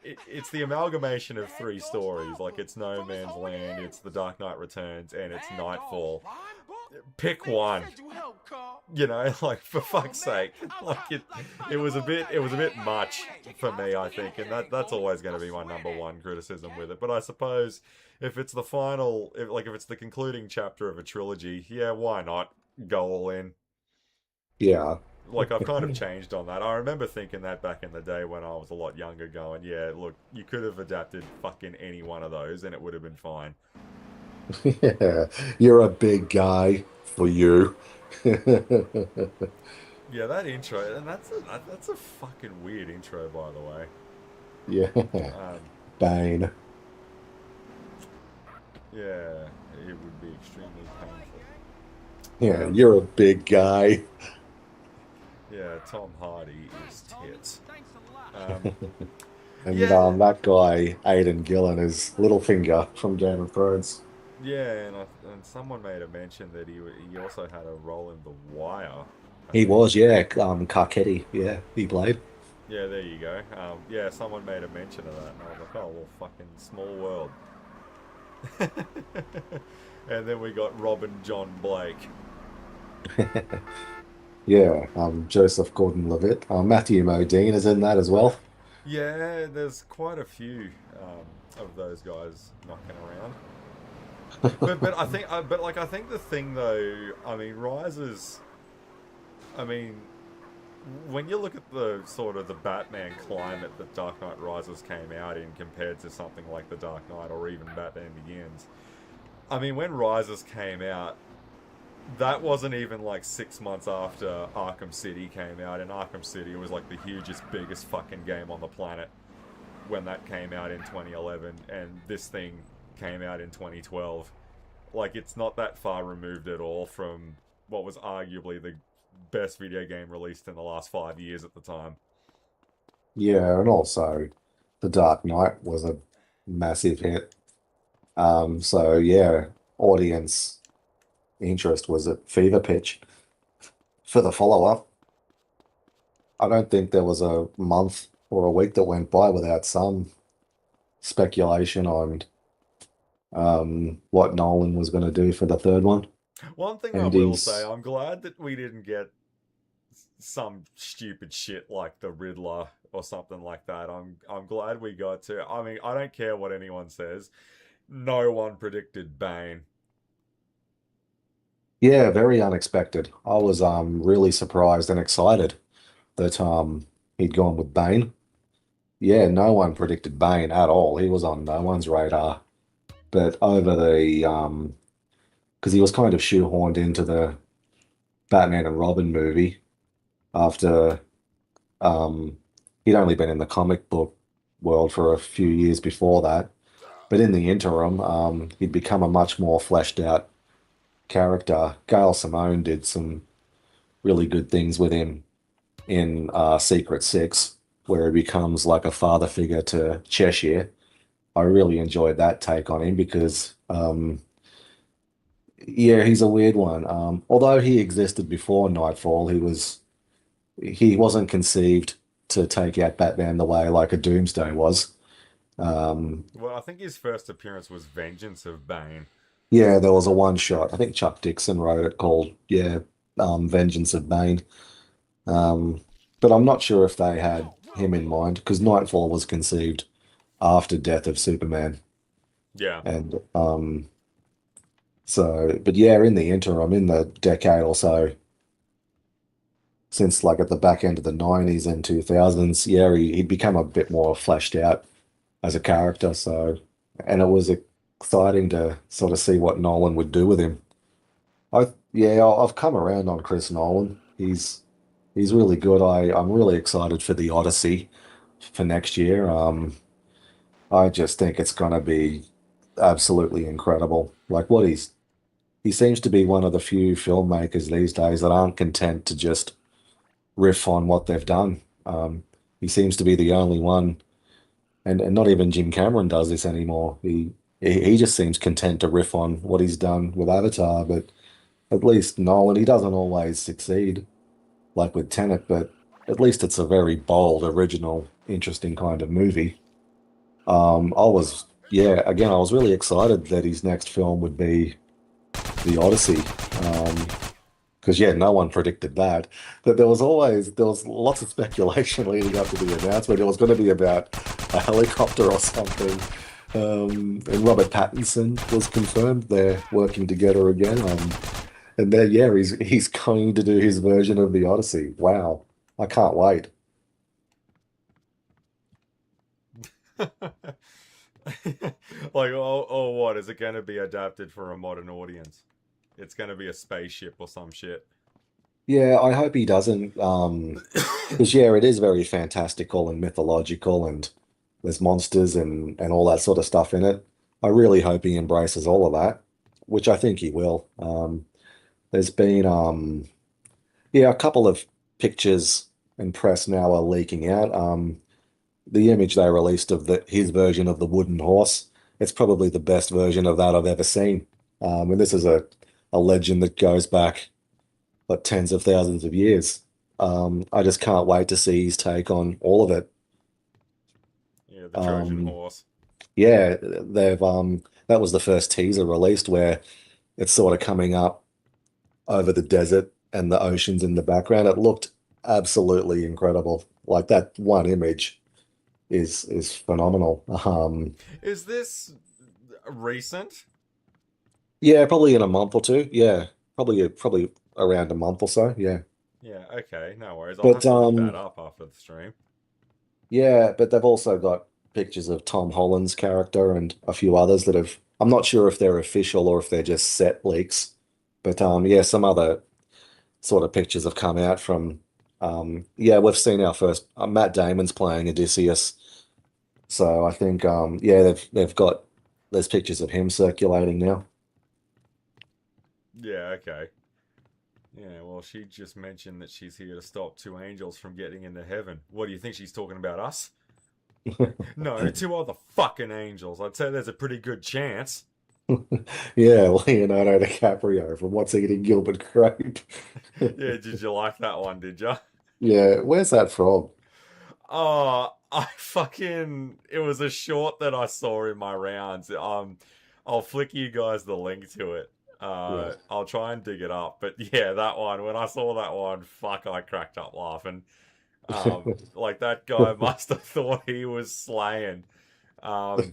it's the amalgamation of three stories. Like it's No Man's Land, it's The Dark Knight Returns, and it's Nightfall. Pick one. Like for fuck's sake. Like it was a bit much for me, I think, and that's always going to be my number one criticism with it. But I suppose if it's the final, if it's the concluding chapter of a trilogy, yeah, why not go all in? yeah. Like I've kind of changed on that. I remember thinking that back in the day when I was a lot younger, going, yeah, look, you could have adapted fucking any one of those and it would have been fine. Yeah. You're a big guy for you. Yeah, that intro, and that's a fucking weird intro, by the way. Yeah. Um, Bane. yeah, it would be extremely painful. Yeah, you're a big guy. Yeah, Tom Hardy is tits. Um, And yeah, that guy, Aidan Gillen, is Littlefinger from Game of Thrones. yeah, and someone made a mention that he also had a role in The Wire, I He think. was, yeah, Carcetti. Yeah, he played. Yeah, there you go. Yeah, someone made a mention of that, and I was like, oh, well, fucking small world. And then we got Robin John Blake. Yeah, Joseph Gordon-Levitt. Matthew Modine is in that as well. Yeah, there's quite a few of those guys knocking around. But I think the thing though, I mean, Rises. I mean, when you look at the sort of the Batman climate that Dark Knight Rises came out in compared to something like The Dark Knight or even Batman Begins, I mean, when Rises came out, that wasn't even like 6 months after Arkham City came out, and Arkham City was like the hugest, biggest fucking game on the planet when that came out in 2011, and this thing came out in 2012. Like, it's not that far removed at all from what was arguably the best video game released in the last 5 years at the time. Yeah, and also The Dark Knight was a massive hit. So yeah, audience interest was at fever pitch for the follow-up. I don't think there was a month or a week that went by without some speculation on what Nolan was going to do for the third one. One thing I And will say, he's I'm glad that we didn't get some stupid shit like the Riddler or something like that. I'm glad we got to. I mean, I don't care what anyone says. No one predicted Bane. Yeah, very unexpected. I was really surprised and excited that he'd gone with Bane. Yeah, no one predicted Bane at all. He was on no one's radar. But over the because he was kind of shoehorned into the Batman and Robin movie after um he'd only been in the comic book world for a few years before that. But in the interim, he'd become a much more fleshed out character. Gail Simone did some really good things with him in Secret Six, where he becomes like a father figure to Cheshire. I really enjoyed that take on him because, yeah, he's a weird one. Although he existed before Nightfall, he wasn't conceived to take out Batman the way like a Doomsday was. Um, Well, I think his first appearance was Vengeance of Bane. yeah, there was a one shot. I think Chuck Dixon wrote it called, yeah, Vengeance of Bane. Um, but I'm not sure if they had him in mind because Nightfall was conceived after Death of Superman. Yeah. And so, but yeah, in the interim, in the decade or so, since like at the back end of the 90s and 2000s, yeah, he'd become a bit more fleshed out as a character. So, and it was exciting to sort of see what Nolan would do with him. Yeah, I've come around on Chris Nolan. He's really good. I'm really excited for the Odyssey for next year. I just think it's gonna be absolutely incredible. Like he seems to be one of the few filmmakers these days that aren't content to just riff on what they've done. He seems to be the only one, and not even Jim Cameron does this anymore. He just seems content to riff on what he's done with Avatar, but at least Nolan, he doesn't always succeed, like with Tenet, but at least it's a very bold, original, interesting kind of movie. Yeah, again, I was really excited that his next film would be The Odyssey. Because yeah, no one predicted that. That there was lots of speculation leading up to the announcement. It was going to be about a helicopter or something. And Robert Pattinson was confirmed they're working together again. And then yeah, he's going to do his version of the Odyssey. Wow, I can't wait. Like, oh, what? Is it going to be adapted for a modern audience? It's going to be a spaceship or some shit. Yeah, I hope he doesn't. Because yeah, it is very fantastical and mythological, and there's monsters and all that sort of stuff in it. I really hope he embraces all of that, which I think he will. There's been yeah, a couple of pictures and press now are leaking out. The image they released of his version of the wooden horse, it's probably the best version of that I've ever seen. And this is a legend that goes back like tens of thousands of years. I just can't wait to see his take on all of it. Yeah, the Trojan Um, horse. yeah, they've that was the first teaser released where it's sort of coming up over the desert and the oceans in the background. It looked absolutely incredible. Like that one image is phenomenal. Is this recent? Yeah, probably in a month or two. Yeah, probably around a month or so. Yeah, Yeah, okay, no worries. I'll have but to look that up after the stream. yeah, but they've also got pictures of Tom Holland's character and a few others that have. I'm not sure if they're official or if they're just set leaks, but yeah, some other sort of pictures have come out from. Yeah, we've seen our first. Matt Damon's playing Odysseus, so I think yeah, they've got there's pictures of him circulating now. Yeah, okay. Yeah, well, she just mentioned that she's here to stop two angels from getting into heaven. What do you think she's talking about us? No, two other fucking angels. I'd say there's a pretty good chance. Yeah, Leonardo DiCaprio from What's Eating Gilbert Grape. Yeah, did you like that one, did you? Yeah, where's that from? Oh, I fucking it was a short that I saw in my rounds. I'll flick you guys the link to it. Yeah. I'll try and dig it up. But yeah, that one, when I saw that one, fuck, I cracked up laughing. Like that guy must have thought he was slaying. Um,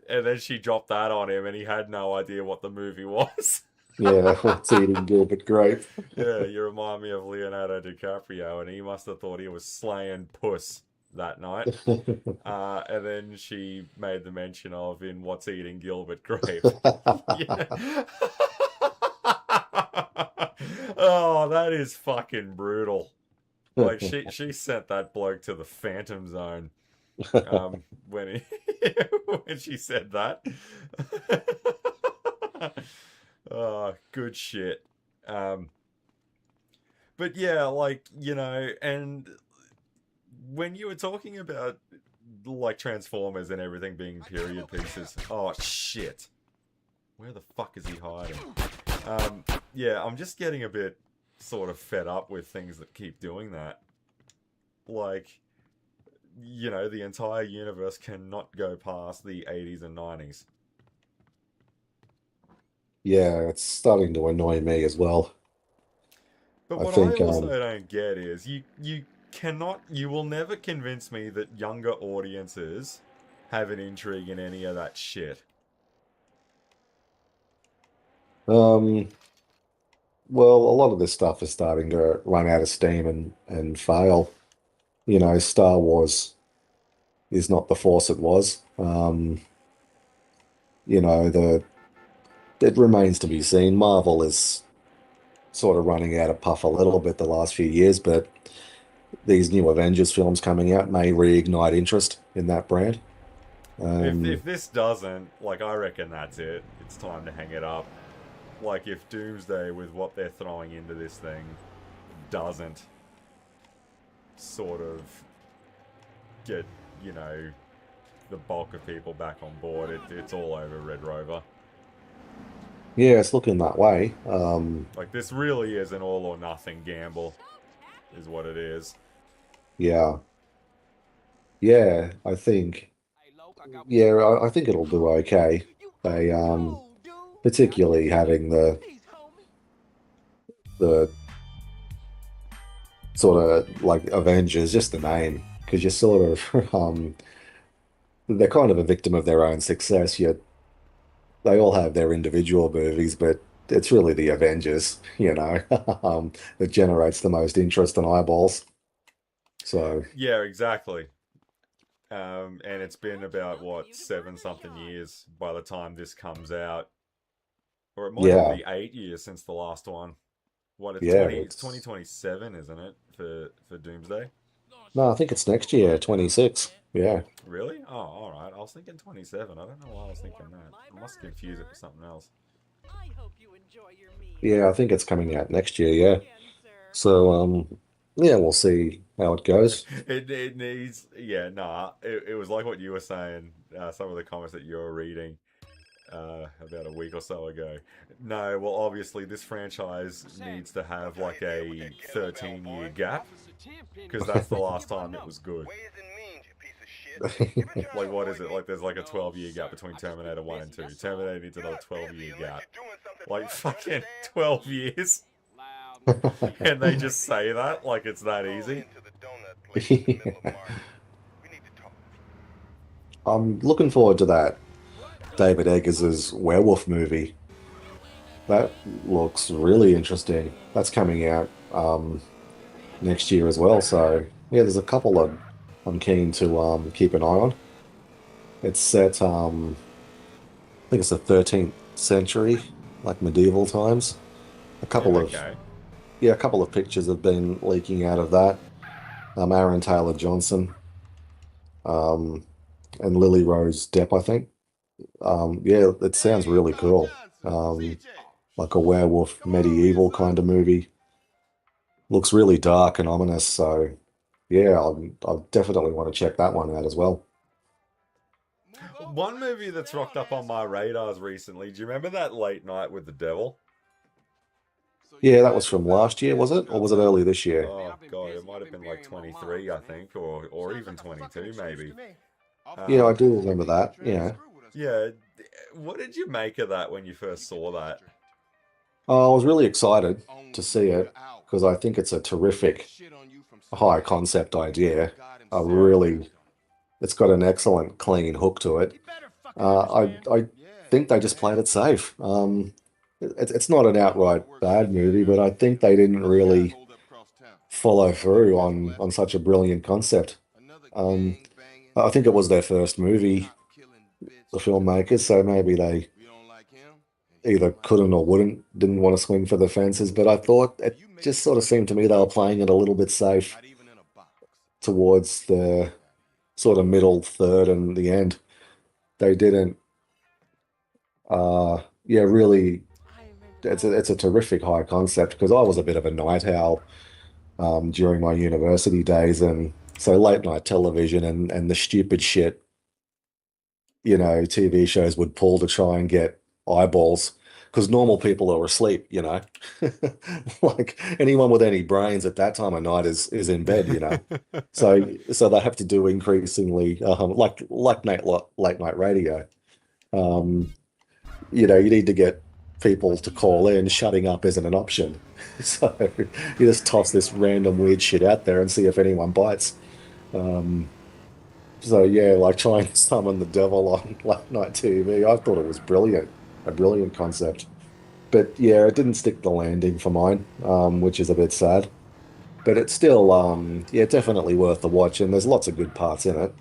and then she dropped that on him and he had no idea what the movie was. Yeah, What's Eating Gilbert Grape. Yeah, you remind me of Leonardo DiCaprio, and he must have thought he was slaying puss that night. And then she made the mention of in What's Eating Gilbert Grape. Yeah. Oh, that is fucking brutal. Like she sent that bloke to the Phantom Zone when he when she said that. Oh, good shit. Um, but yeah, like and when you were talking about like Transformers and everything being period pieces, oh shit, where the fuck is he hiding? Yeah, I'm just getting a bit sort of fed up with things that keep doing that. Like, the entire universe cannot go past the 80s and 90s. Yeah, it's starting to annoy me as well. But I what I think also don't get is you will never convince me that younger audiences have an intrigue in any of that shit. um well, a lot of this stuff is starting to run out of steam and fail. Star Wars is not the force it was. The it remains to be seen. Marvel is sort of running out of puff a little bit the last few years, but these new Avengers films coming out may reignite interest in that brand. If Um, this doesn't, like, I reckon that's it. It's time to hang it up. Like, if Doomsday, with what they're throwing into this thing, doesn't sort of get, the bulk of people back on board, it's all over Red Rover. yeah, it's looking that way. Like, this really is an all or nothing gamble, is what it is. Yeah, yeah, I think, yeah, I think it'll do okay. They, particularly having the sort of like Avengers, just the name, because you're sort of, they're kind of a victim of their own success. Yet they all have their individual movies, but it's really the Avengers, that generates the most interest and eyeballs. So Yeah, exactly. And it's been about, what, seven something years by the time this comes out. Or it might even yeah, be 8 years since the last one. What, yeah, it's 2027, isn't it, for Doomsday? no, I think it's next year, 26. Yeah. Really? Oh, all right. I was thinking 27. I don't know why I was thinking that. I must confuse it with something else. I hope you enjoy your meal. Yeah, I think it's coming out next year, yeah. Again, sir. So yeah, we'll see how it goes. It needs, yeah, nah. It was like what you were saying. Some of the comments that you were reading about a week or so ago. No, well, obviously this franchise needs to have like a 13-year gap because that's the last time it was good. Like, what is it? Like, there's like a 12-year gap between Terminator 1 and 2. Terminator needs another 12-year gap. Like, fucking 12 years. And they just say that like it's that easy. I'm looking forward to that David Eggers' werewolf movie. That looks really interesting. That's coming out next year as well. So yeah, there's a couple of I'm keen to keep an eye on. It's set I think it's the 13th century, like medieval times. A Yeah, couple of okay. yeah, a couple of pictures have been leaking out of that. Aaron Taylor Johnson, um, and Lily Rose Depp, I think. Yeah, it sounds really cool. Like a werewolf medieval kind of movie. Looks really dark and ominous. So yeah, I definitely want to check that one out as well. One movie that's rocked up on my radars recently. Do you remember that Late Night with the Devil? Yeah, that was from last year, was it? Or was it early this year? Oh god, it might have been like 23, I think, or even 22 maybe. Yeah, I Um, do remember that. Yeah. yeah, what did you make of that when you first saw that? I was really excited to see it because I think it's a terrific high concept idea. I Yeah. really, it's got an excellent clean hook to it. I think they just played it safe. It's not an outright bad movie, but I think they didn't really follow through on such a brilliant concept. Um, I think it was their first movie, the filmmakers, so maybe they either couldn't or didn't want to swing for the fences. But I thought it just sort of seemed to me they were playing it a little bit safe towards the sort of middle third and the end. They didn't. Yeah, really, it's a terrific high concept because I was a bit of a night owl during my university days, and so late night television and the stupid shit, TV shows would pull to try and get eyeballs because normal people are asleep. Like anyone with any brains at that time of night is in bed. So they have to do increasingly like late night radio. Um, you need to get people to call in. Shutting up isn't an option. So you just toss this random weird shit out there and see if anyone bites. Um, so yeah, like trying to summon the devil on late night TV. I thought it was brilliant, a brilliant concept. But yeah, it didn't stick the landing for mine, which is a bit sad. But it's still, yeah, definitely worth the watch, and there's lots of good parts in it.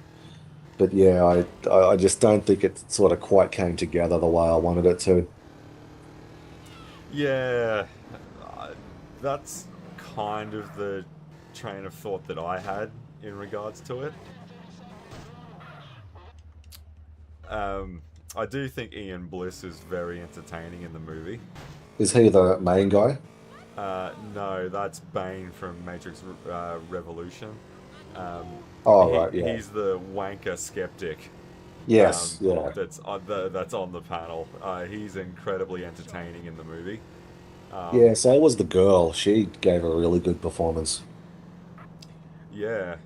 But yeah, I just don't think it sort of quite came together the way I wanted it to. Yeah, that's kind of the train of thought that I had in regards to it. I do think Ian Bliss is very entertaining in the movie. Is he the main guy? No, that's Bane from Matrix Revolution. Um, Oh, right, yeah. he's the wanker skeptic Yes, yeah. that's on the panel. He's incredibly entertaining in the movie. Yeah, so was the girl. She gave a really good performance. Yeah,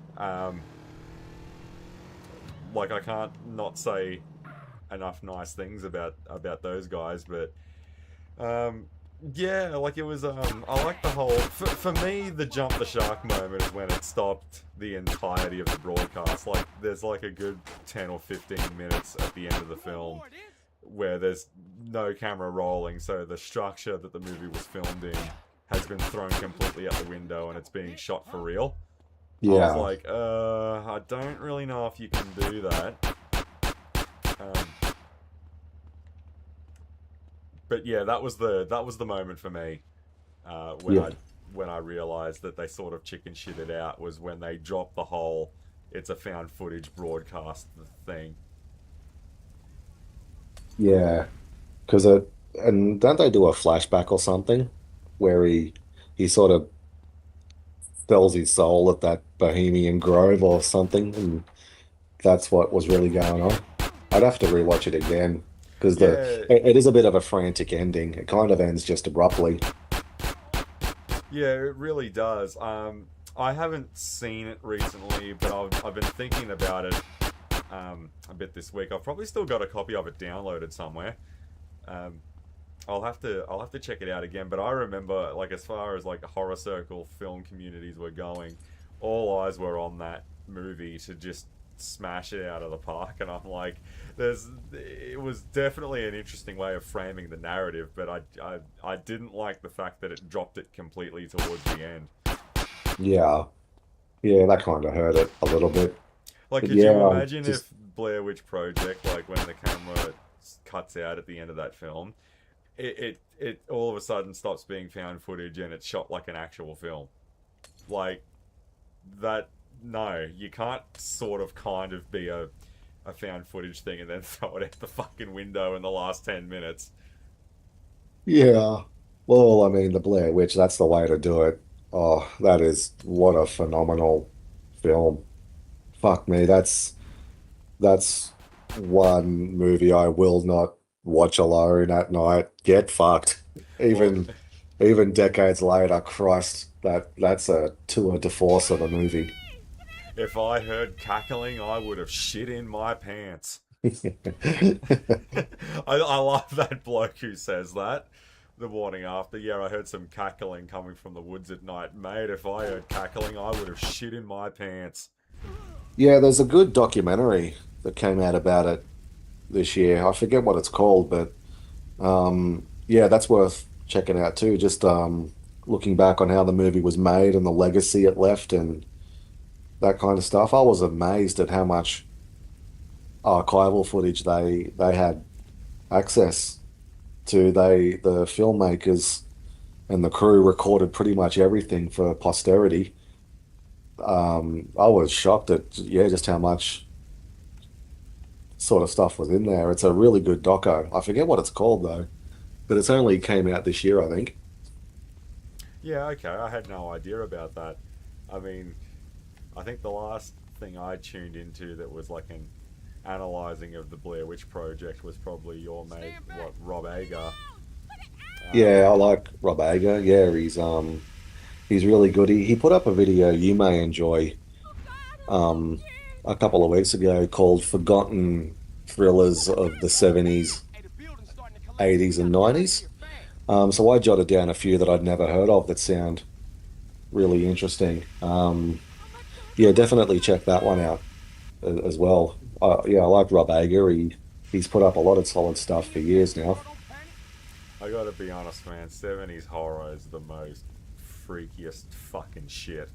like I can't not say enough nice things about those guys, but um, yeah, like it was. I like the whole. For me, the jump the shark moment is when it stopped the entirety of the broadcast. Like there's like a good 10 or 15 minutes at the end of the film where there's no camera rolling, so the structure that the movie was filmed in has been thrown completely out the window and it's being shot for real. I was Yeah. like, I don't really know if you can do that. Um, but yeah, that was the moment for me when Yeah. I realized that they sort of chicken shitted out was when they dropped the whole it's a found footage broadcast thing. Yeah, because and don't they do a flashback or something where he sort of sells his soul at that Bohemian Grove or something, and that's what was really going on. I'd have to rewatch it again because Yeah, it is a bit of a frantic ending. It kind of ends just abruptly. yeah, it really does. I haven't seen it recently, but I've been thinking about it a bit this week. I've probably still got a copy of it downloaded somewhere. Um, I'll have to check it out again. But I remember, like, as far as like horror circle film communities were going, all eyes were on that movie to just smash it out of the park. And I'm like, it was definitely an interesting way of framing the narrative, but I didn't like the fact that it dropped it completely towards the end. Yeah, yeah, that kind of hurt it a little bit. Like, But could you yeah, imagine just if Blair Witch Project, like when the camera cuts out at the end of that film, it all of a sudden stops being found footage and it's shot like an actual film? Like that? No, you can't sort of kind of be a found footage thing and then throw it out the fucking window in the last 10 minutes. yeah. Well, I mean, the Blair Witch, that's the way to do it. Oh, that is what a phenomenal film. Fuck me, that's one movie I will not watch alone at night. Get fucked. Well, Even decades later, Christ, that's a tour de force of a movie. if I heard cackling, I would have shit in my pants. I love that bloke who says that the morning after. Yeah, I heard some cackling coming from the woods at night. Mate, if I heard cackling, I would have shit in my pants. Yeah, there's a good documentary that came out about it this year. I forget what it's called, but yeah, that's worth checking out too. Just looking back on how the movie was made and the legacy it left and that kind of stuff. I was amazed at how much archival footage they had access to. The filmmakers and the crew recorded pretty much everything for posterity. I was shocked at yeah, just how much sort of stuff was in there. It's a really good doco. I forget what it's called though, but it's only came out this year, I think. Yeah, okay, I had no idea about that. I mean, I think the last thing I tuned into that was like an analysing of the Blair Witch Project was probably your mate, what, Rob Agar. Yeah, I like Rob Ager. Yeah, he's really good. He put up a video you may enjoy um a couple of weeks ago called Forgotten Thrillers of the 70s, Hey, the building's starting to collapse. 80s and We gotta get out of 90s. here fast. So I jotted down a few that I'd never heard of that sound really interesting. Yeah, definitely check that one out as well. Yeah, I like Rob Ager. He's put up a lot of solid stuff for years now. Don't panic. I gotta be honest, man, 70s horror is the most freakiest fucking shit.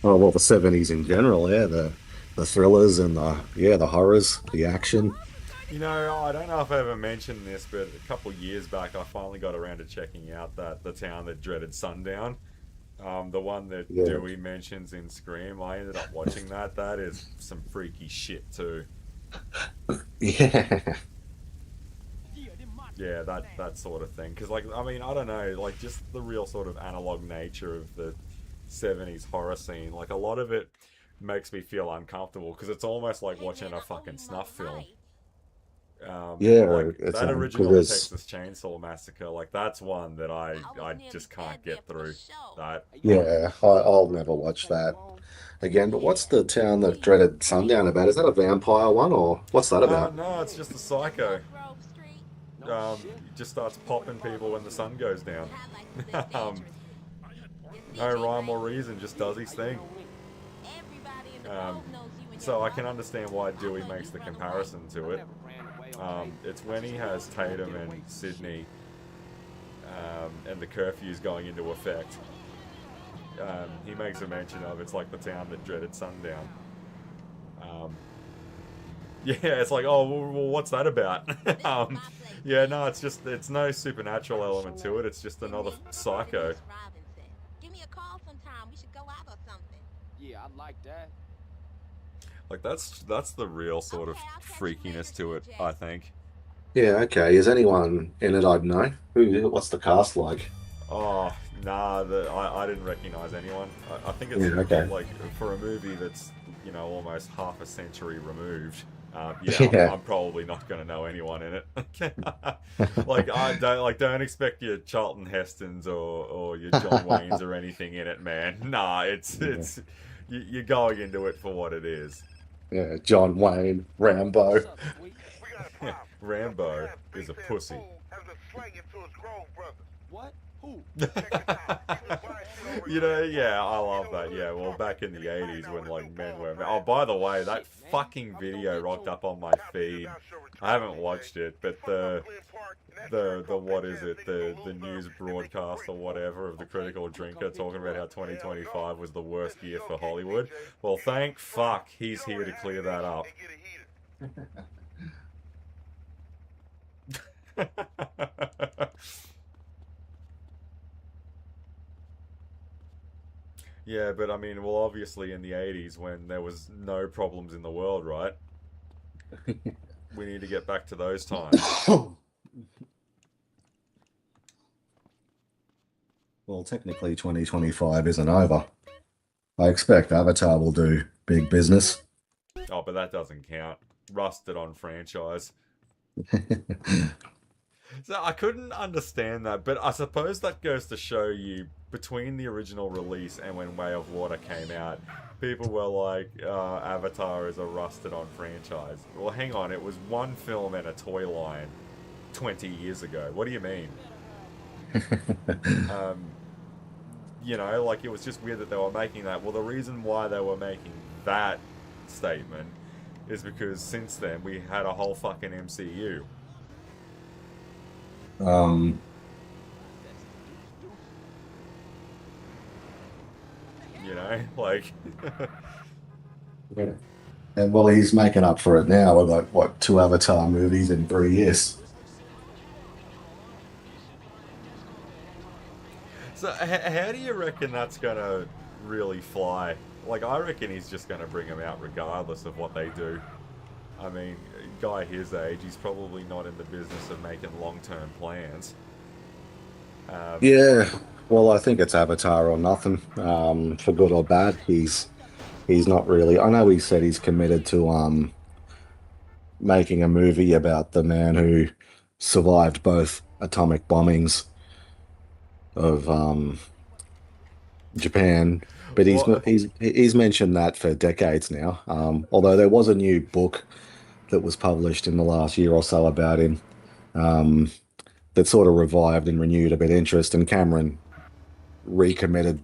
Oh well, the 70s in general, yeah, the thrillers and the horrors, the action. You know, I don't know if I ever mentioned this, but a couple years back, I finally got around to checking out the town that dreaded sundown. The one that Yeah, Dewey mentions in Scream. I ended up watching that. That is some freaky shit too. yeah, Yeah, them monsters Yeah, is that bad. that sort of thing. Because like, I mean, I don't know, like just the real sort of analog nature of the '70s horror scene. Like a lot of it makes me feel uncomfortable because it's almost like watching a fucking snuff film. yeah. Like It's that because original there's Texas Chainsaw Massacre, like that's one that I just can't get through. That Hey, you wanna yeah. finish I'll this? never watch Play that along. again. But what's the town that dreaded sundown about? Is that a vampire one or what's that about? no, it's just a psycho. No shit. He just starts popping people when the sun goes down. um, no rhyme or reason, just does his How you thing. know me? Um, so I can understand why Dewey makes the comparison to I it. never ran away, okay? It's when he has Tatum and Sydney, and the curfew's going into effect. He makes a mention of it's like the town that dreaded sundown. Um, yeah, it's like, oh, well, what's that about? Yeah, no, it's no supernatural element to it. It's just another psycho. Yeah, I'd like that. Like that's the real sort of freakiness to it, I think. Yeah, okay. Is anyone in it I'd know? What's the cast like? Oh, nah, I didn't recognize anyone. I think it's Yeah, okay. like for a movie that's, you know, almost half a century removed. Yeah, Yeah. I'm probably not going to know anyone in it. Like don't expect your Charlton Hestons or your John Waynes or anything in it, man. Nah, Yeah. you're going into it for what it is. Yeah, John Wayne, Rambo. What's up, sweet? Rambo is a pussy. What? Who? You know, yeah, I love that. Yeah, well, back in the 80s when, like, men were... Oh, by the way, that fucking video rocked up on my feed. I haven't watched it, but the what is it, the news broadcast or whatever of the Critical Drinker talking about how 2025 was the worst year for Hollywood. Well, thank fuck he's here to clear that up. Yeah, but I mean, well, obviously in the 80s when there was no problems in the world, right? We need to get back to those times. Well, technically 2025 isn't over. I expect Avatar will do big business. Oh, but that doesn't count. Rusted on franchise. So I couldn't understand that, but I suppose that goes to show you between the original release and when Way of Water came out, people were like, Avatar is a rusted on franchise. Well, hang on, it was one film and a toy line 20 years ago. What do you mean? You know, like it was just weird that they were making that. Well, the reason why they were making that statement is because since then we had a whole fucking MCU. Um, You know, like yeah. And well, he's making up for it now with like what, two Avatar movies in 3 years. so how do you reckon that's gonna really fly? Like I reckon he's just gonna bring them out regardless of what they do. I mean, a guy his age, he's probably not in the business of making long-term plans. Um, Yeah. Well, I think it's Avatar or nothing. For good or bad, he's not really. I know he said he's committed to making a movie about the man who survived both atomic bombings of Japan, but what? he's mentioned that for decades now. Although there was a new book that was published in the last year or so about him, um, that sort of revived and renewed a bit of interest, and Cameron recommitted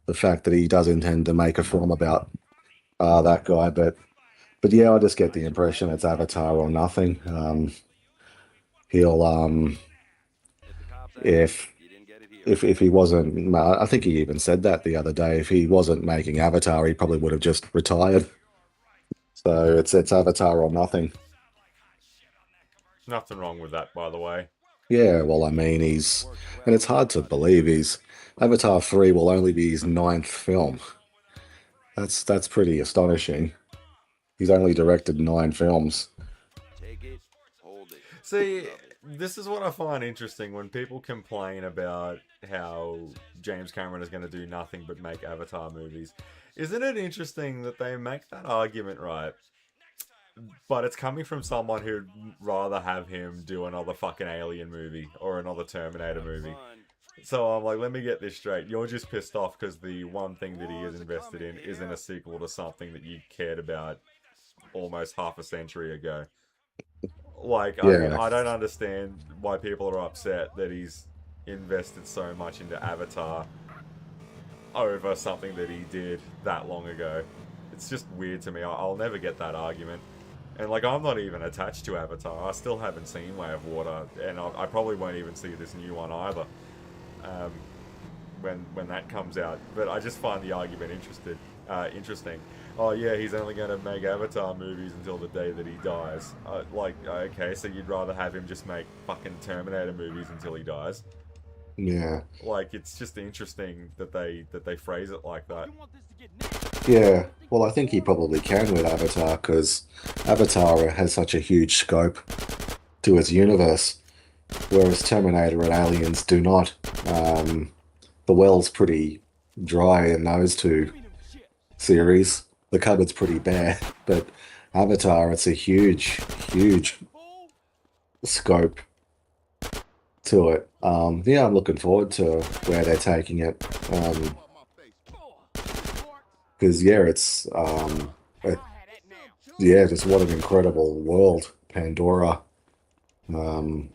the fact that he does intend to make a film about that guy. But yeah, I just get the impression it's Avatar or nothing. He'll if if he wasn't, I think he even said that the other day. If he wasn't making Avatar, he probably would have just retired. So it's Avatar or nothing. Nothing wrong with that, by the way. Yeah, well, I mean, and it's hard to believe Avatar 3 will only be his ninth film. That's pretty astonishing. He's only directed 9 films. Take it, hold it. See, this is what I find interesting when people complain about how James Cameron is going to do nothing but make Avatar movies. Isn't it interesting that they make that argument, right? But it's coming from someone who'd rather have him do another fucking Alien movie or another Terminator movie. So I'm like, let me get this straight. You're just pissed off because the one thing that he is invested in isn't a sequel to something that you cared about almost half a century ago. Like, I mean, Yeah, I don't understand why people are upset that he's invested so much into Avatar over something that he did that long ago. It's just weird to me. I'll never get that argument. And, like, I'm not even attached to Avatar. I still haven't seen Way of Water, and I probably won't even see this new one either um, when that comes out. But I just find the argument interesting. Oh, yeah, he's only going to make Avatar movies until the day that he dies. Like, okay, so you'd rather have him just make fucking Terminator movies until he dies? yeah. Like, it's just interesting that they phrase it like that. You want this to get Yeah, well, I think he probably can with Avatar because Avatar has such a huge scope to its universe, whereas Terminator and Aliens do not. Um, the well's pretty dry in those two series. The cupboard's pretty bare, but Avatar, it's a huge scope to it. Yeah, I'm looking forward to where they're taking it. Because yeah, it, yeah, just what an incredible world, Pandora. Um,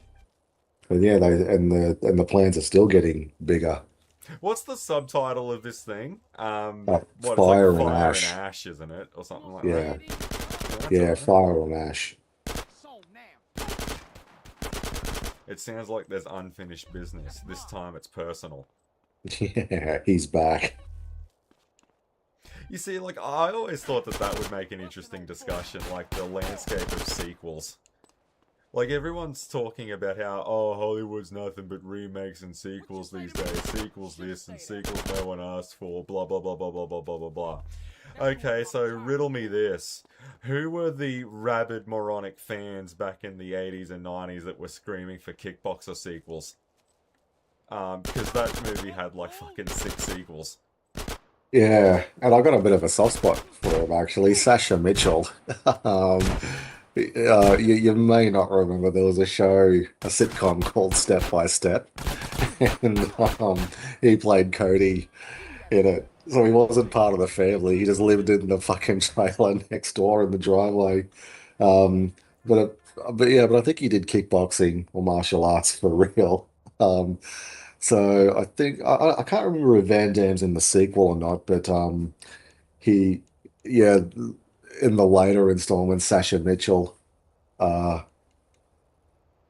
but yeah, the plans are still getting bigger. What's the subtitle of this thing? What it's like Fire and Fire and Ash. Ash, isn't it, or something like that? Yeah, Yeah, that's yeah, alright. Fire and Ash. It sounds like there's unfinished business. This time it's personal. Yeah, he's back. You see, like, I always thought that that would make an interesting discussion, like the landscape of sequels. Like, everyone's talking about how, oh, Hollywood's nothing but remakes and sequels these days. Sequels this and sequels no one asked for, blah, blah, blah, blah, blah, blah, blah, blah, blah. Okay, so riddle me this. Who were the rabid moronic fans back in the 80s and 90s that were screaming for Kickboxer sequels? Because that movie had like fucking 6 sequels. Yeah, and I got a bit of a soft spot for him actually. Sasha Mitchell. Um, you may not remember there was a show, a sitcom called Step by Step, and he played Cody in it. So he wasn't part of the family. He just lived in the fucking trailer next door in the driveway. Um, but yeah, but I think he did kickboxing or martial arts for real. Um, so I think I can't remember if Van Damme's in the sequel or not, but he yeah in the later installment, Sasha Mitchell uh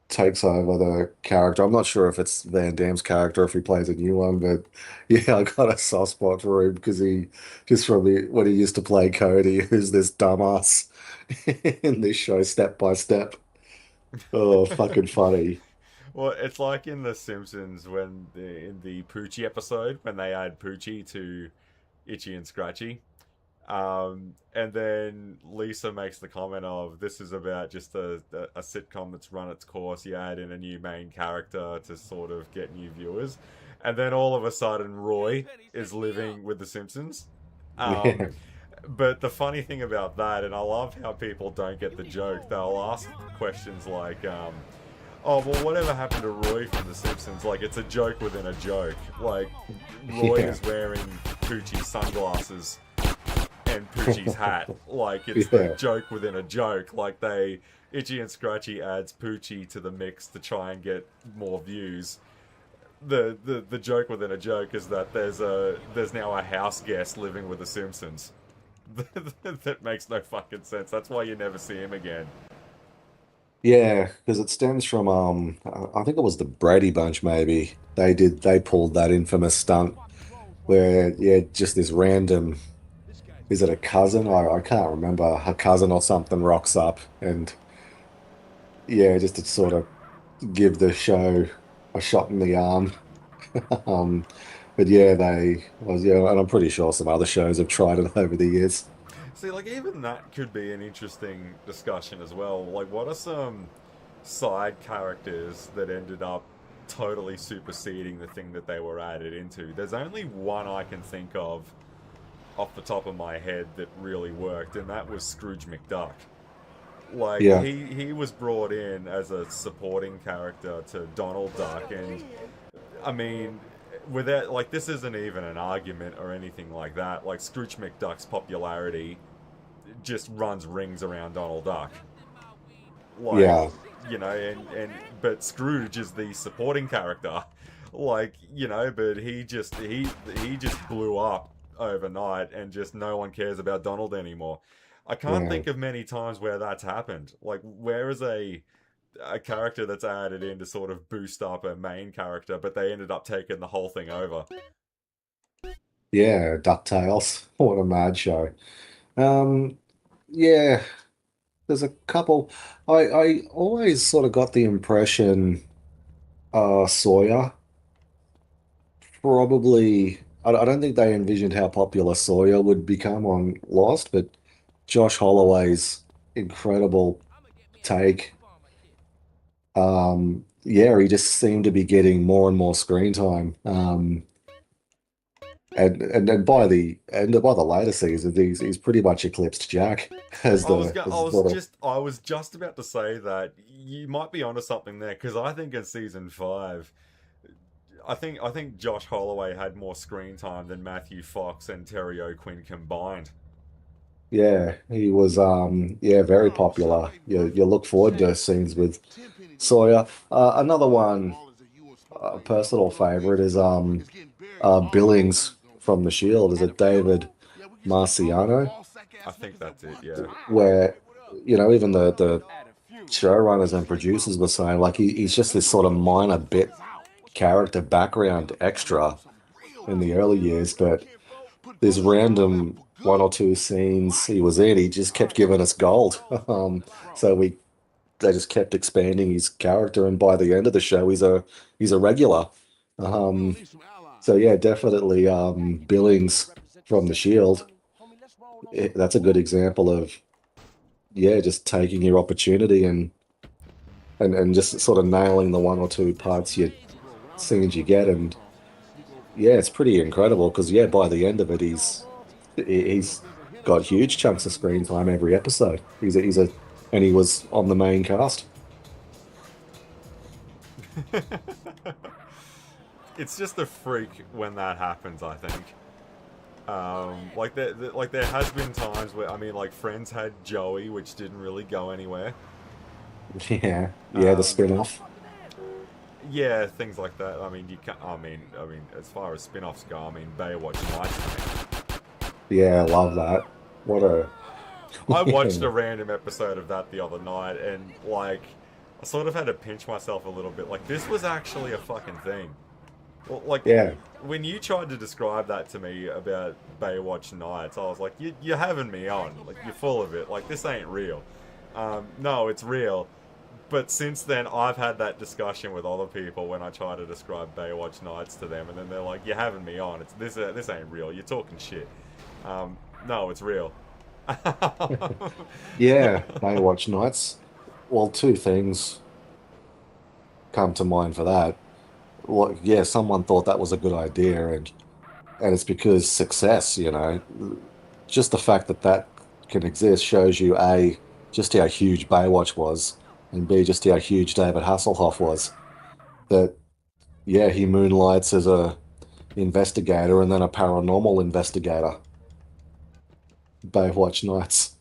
takes over the character. I'm not sure if it's Van Damme's character if he plays a new one, but yeah, I got a soft spot for him because he just from when he used to play Cody, who's this dumbass in this show, Step by Step. Oh, fucking funny. Well, it's like in The Simpsons when in the Poochie episode when they add Poochie to Itchy and Scratchy. And then Lisa makes the comment of this is about just a sitcom that's run its course. You add in a new main character to sort of get new viewers. And then all of a sudden, Roy is living with The Simpsons. Um, Yeah, but the funny thing about that, and I love how people don't get the joke, they'll ask questions like, oh, well, whatever happened to Roy from The Simpsons? Like, it's a joke within a joke. Like, Roy yeah, is wearing Poochie's sunglasses and Poochie's hat. Like, it's the yeah. joke within a joke. Like, Itchy and Scratchy adds Poochie to the mix to try and get more views. The joke within a joke is that there's now a house guest living with the Simpsons. That makes no fucking sense. That's why you never see him again. Yeah, because it stems from I think it was the Brady Bunch maybe. They pulled that infamous stunt where yeah, just this random is it a cousin? I can't remember. A cousin or something rocks up and yeah, just to sort of give the show a shot in the arm. Um but yeah, they was yeah, and I'm pretty sure some other shows have tried it over the years. See, like even that could be an interesting discussion as well. Like, what are some side characters that ended up totally superseding the thing that they were added into? There's only one I can think of off the top of my head that really worked, and that was Scrooge McDuck. Like Yeah, he was brought in as a supporting character to Donald Duck, and I mean, without like this isn't even an argument or anything like that. Like Scrooge McDuck's popularity just runs rings around Donald Duck. Like, yeah, and but Scrooge is the supporting character. Like, but he just blew up overnight and just no one cares about Donald anymore. I can't yeah. think of many times where that's happened. Like, where is a character that's added in to sort of boost up a main character, but they ended up taking the whole thing over. Yeah, DuckTales. What a mad show. Um yeah, there's a couple. I always sort of got the impression Sawyer probably I don't think they envisioned how popular Sawyer would become on Lost, but Josh Holloway's incredible take. Yeah, he just seemed to be getting more and more screen time. And by the later seasons, he's pretty much eclipsed Jack as I the was sort of just about to say that you might be onto something there because I think in season 5, I think Josh Holloway had more screen time than Matthew Fox and Terry O'Quinn combined. yeah, he was yeah, very popular. You look forward to scenes with Sawyer. Another one, personal favorite is Billings from The Shield. Is it David Marciano? I think that's it. Yeah. Where even the showrunners and producers were saying like he's just this sort of minor bit character background extra in the early years, but this random one or two scenes he was in, he just kept giving us gold. So they just kept expanding his character, and by the end of the show, he's a regular. Um, so yeah, definitely Billings from The Shield. That's a good example of yeah, just taking your opportunity and just sort of nailing the one or two parts you scenes you get, and yeah, it's pretty incredible because yeah, by the end of it, he's got huge chunks of screen time every episode. And he was on the main cast. It's just a freak when that happens. I think. Like there has been times where I mean, like Friends had Joey, which didn't really go anywhere. Yeah, yeah, the Um, spin-off. yeah, things like that. I mean, you can I mean, as far as spin-offs go, I mean, Baywatch Nights. Yeah, I love that. What a I watched a random episode of that the other night, and like, I sort of had to pinch myself a little bit. Like, this was actually a fucking thing. Well, like, yeah, when you tried to describe that to me about Baywatch Nights, I was like, you're having me on. Like, you're full of it. Like, this ain't real. No, it's real. But since then, I've had that discussion with other people when I try to describe Baywatch Nights to them, and then they're like, "You're having me on. It's this ain't real. You're talking shit." No, it's real. yeah. Baywatch Nights. Well, two things come to mind for that. Well, yeah, someone thought that was a good idea, and it's because success, just the fact that that can exist shows you A, just how huge Baywatch was, and B, just how huge David Hasselhoff was. That, yeah, he moonlights as a investigator and then a paranormal investigator. Baywatch Nights.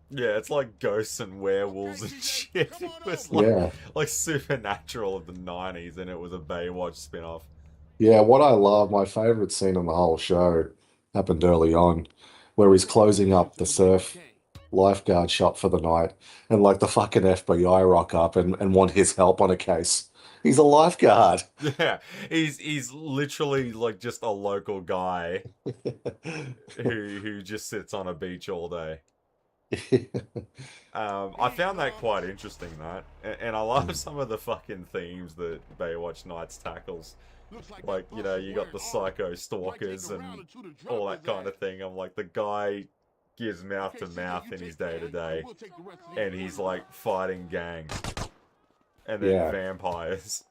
Yeah, it's like ghosts and werewolves and shit. It was Yeah. like Supernatural of the '90s, and it was a Baywatch spin-off. Yeah, what I love, my favorite scene in the whole show happened early on, where he's closing up the surf lifeguard shop for the night, and like the fucking FBI rock up and want his help on a case. He's a lifeguard. Yeah, he's literally like just a local guy who just sits on a beach all day. I found that quite interesting, that, and I love some of the fucking themes that Baywatch Nights tackles. Like, you got the psycho stalkers and all that kind of thing. I'm like, the guy gives mouth to mouth in his day to day, and he's like fighting gangs and then Yeah, vampires.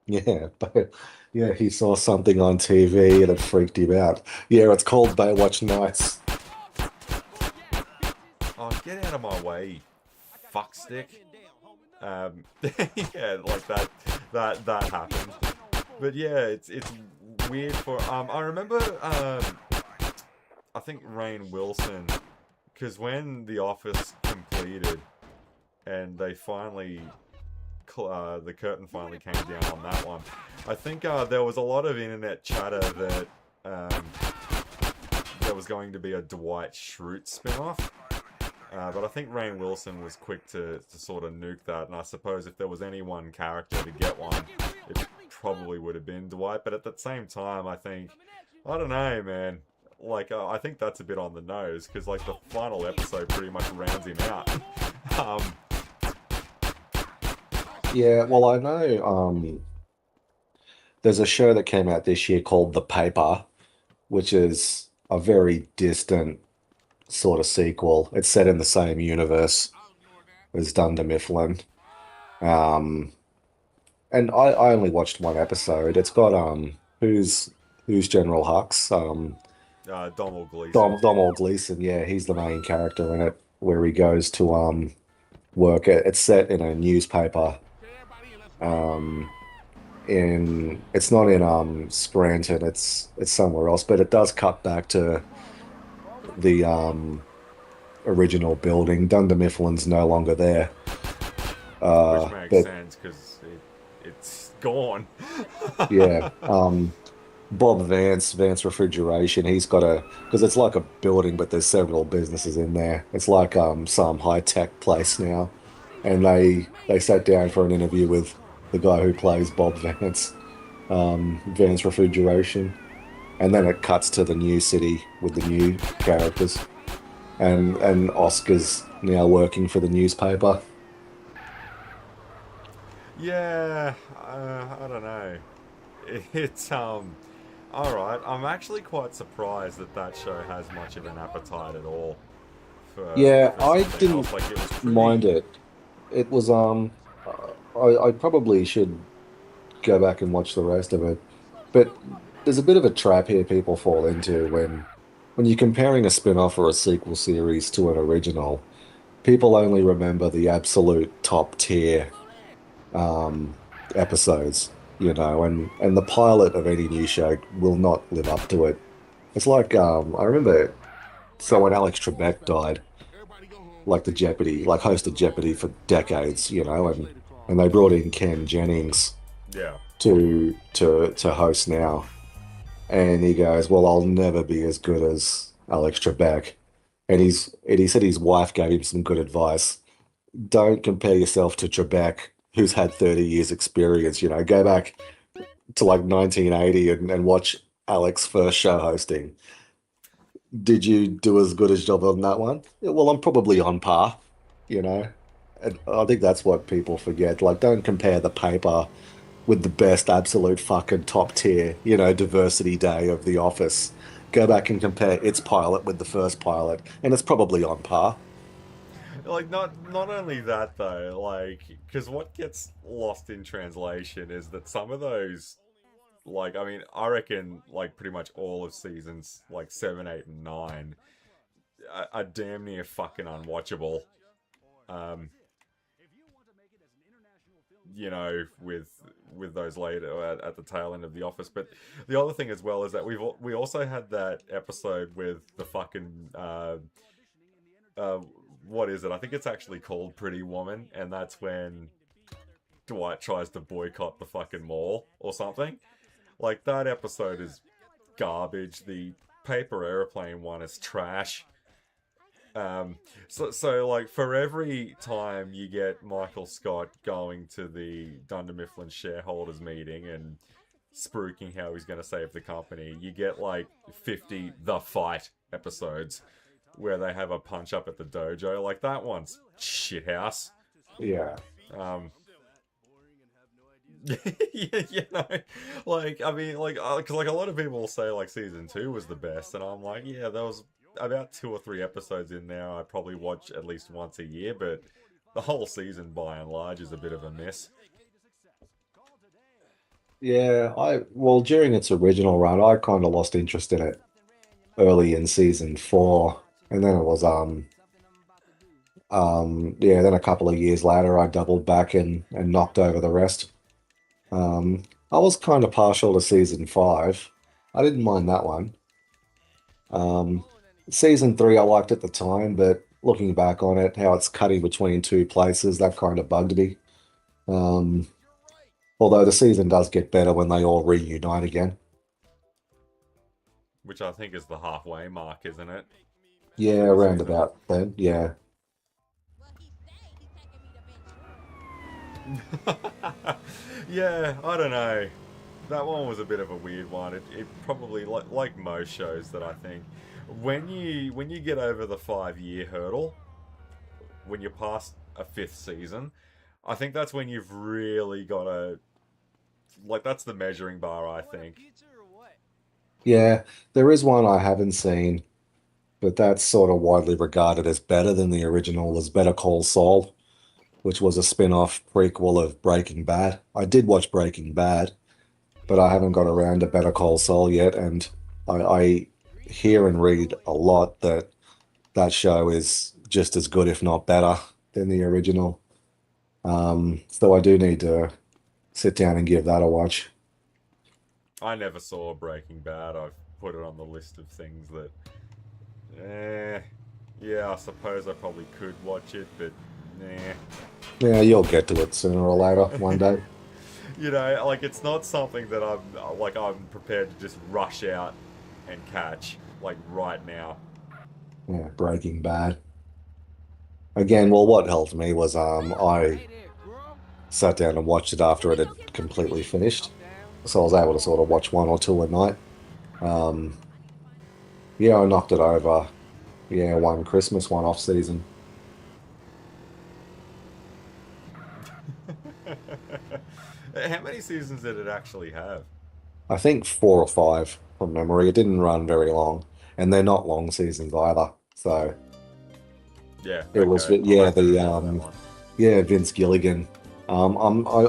yeah, but yeah, he saw something on TV and it freaked him out. Yeah, it's called Baywatch Nights. Oh, get out of my way, fuckstick. Yeah, like that happened. But yeah, it's weird for I remember I think Rainn Wilson, because when The Office completed and they finally the curtain finally came down on that one, I think there was a lot of internet chatter that there was going to be a Dwight Schrute spin-off. But I think Rainn Wilson was quick to sort of nuke that, and I suppose if there was any one character to get one, it probably would have been Dwight. But at the same time, I don't know, man. Like, I think that's a bit on the nose, because like the final episode pretty much rounds him out. um, Yeah, well, I know there's a show that came out this year called The Paper, which is a very distant sort of sequel. It's set in the same universe as Dunder Mifflin. Um, and I only watched one episode. It's got who's General Hux? Donald Gleason. Domhnall Gleeson, yeah, he's the main character in it, where he goes to work. It's set in a newspaper. Um, in it's not in Scranton. It's somewhere else, but it does cut back to the original building. Dunder Mifflin's no longer there. Which makes But sense because it's gone. yeah, Bob Vance Refrigeration. He's got because it's like a building, but there's several businesses in there. It's like some high tech place now, and they sat down for an interview with the guy who plays Bob Vance, Vance Refrigeration, and then it cuts to the new city with the new characters, and Oscar's now working for the newspaper. Yeah, I don't know. It's all right. I'm actually quite surprised that that show has much of an appetite at all Yeah, for I something didn't else. Like it was mind pretty. it. It was I probably should go back and watch the rest of it. But there's a bit of a trap here people fall into when you're comparing a spin-off or a sequel series to an original. People only remember the absolute top tier um episodes, and the pilot of any new show will not live up to it. It's like I remember so when Alex Trebek died, like the Jeopardy, like hosted Jeopardy for decades, and they brought in Ken Jennings Yeah. to host now. And he goes, "Well, I'll never be as good as Alex Trebek." And he said his wife gave him some good advice. Don't compare yourself to Trebek, who's had 30 years experience. Go back to like 1980 and watch Alex first show hosting. Did you do as good a job on that one? Yeah, well, I'm probably on par, you know. And I think that's what people forget. Like, don't compare the paper with the best absolute fucking top tier, diversity day of The Office. Go back and compare its pilot with the first pilot, and it's probably on par. Like not only that though, like because what gets lost in translation is that some of those, like I mean, I reckon like pretty much all of seasons like 7, 8, and 9 are damn near fucking unwatchable. Um, with those later at the tail end of The Office. But the other thing as well is that we also had that episode with the fucking uh, what is it? I think it's actually called Pretty Woman, and that's when Dwight tries to boycott the fucking mall or something. Like that episode is garbage. The paper airplane one is trash. So like for every time you get Michael Scott going to the Dunder Mifflin shareholders meeting and spruiking how he's going to save the company, you get like 50 The Fight episodes where they have a punch up at the dojo. Like that one's shithouse. Yeah. Um, yeah, like I mean, like, because like a lot of people will say like season 2 was the best, and I'm like, yeah, there was about 2 or 3 episodes in there I probably watch at least once a year, but the whole season by and large is a bit of a miss. Yeah, well, during its original run, I kind of lost interest in it early in season 4, and then it was yeah, then a couple of years later, I doubled back and knocked over the rest. I was kind of partial to season 5. I didn't mind that one. Um, season 3, I liked at the time, but looking back on it, how it's cutting between two places, that kind of bugged me. Um, although the season does get better when they all reunite again. Which I think is the halfway mark, isn't it, Yeah, for the around season? about then. Yeah. Yeah, I don't know. That one was a bit of a weird one. It probably like most shows that I think when you get over the 5 year hurdle, when you're past a fifth season, I think that's when you've really got to like that's the measuring bar, I think. Yeah, there is one I haven't seen, but that's sort of widely regarded as better than the original, was Better Call Saul, which was a spin-off prequel of Breaking Bad. I did watch Breaking Bad, but I haven't got around to Better Call Saul yet, and I hear and read a lot that that show is just as good, if not better, than the original. So I do need to sit down and give that a watch. I never saw Breaking Bad. I've put it on the list of things that, eh, yeah, I suppose I probably could watch it, but nah. Yeah, you'll get to it sooner or later, one day. You know, like it's not something that I'm prepared to just rush out and catch like right now. Yeah, Breaking Bad. Again, well, what helped me was I sat down and watched it after it had completely finished. So I was able to sort of watch one or two a night. Um, yeah, I knocked it over. Yeah, one Christmas, one off season. How many seasons did it actually have? I think four or five from memory. It didn't run very long, and they're not long seasons either. So Yeah, it was, okay. I'll yeah, have to remember that one. yeah, Vince Gilligan. I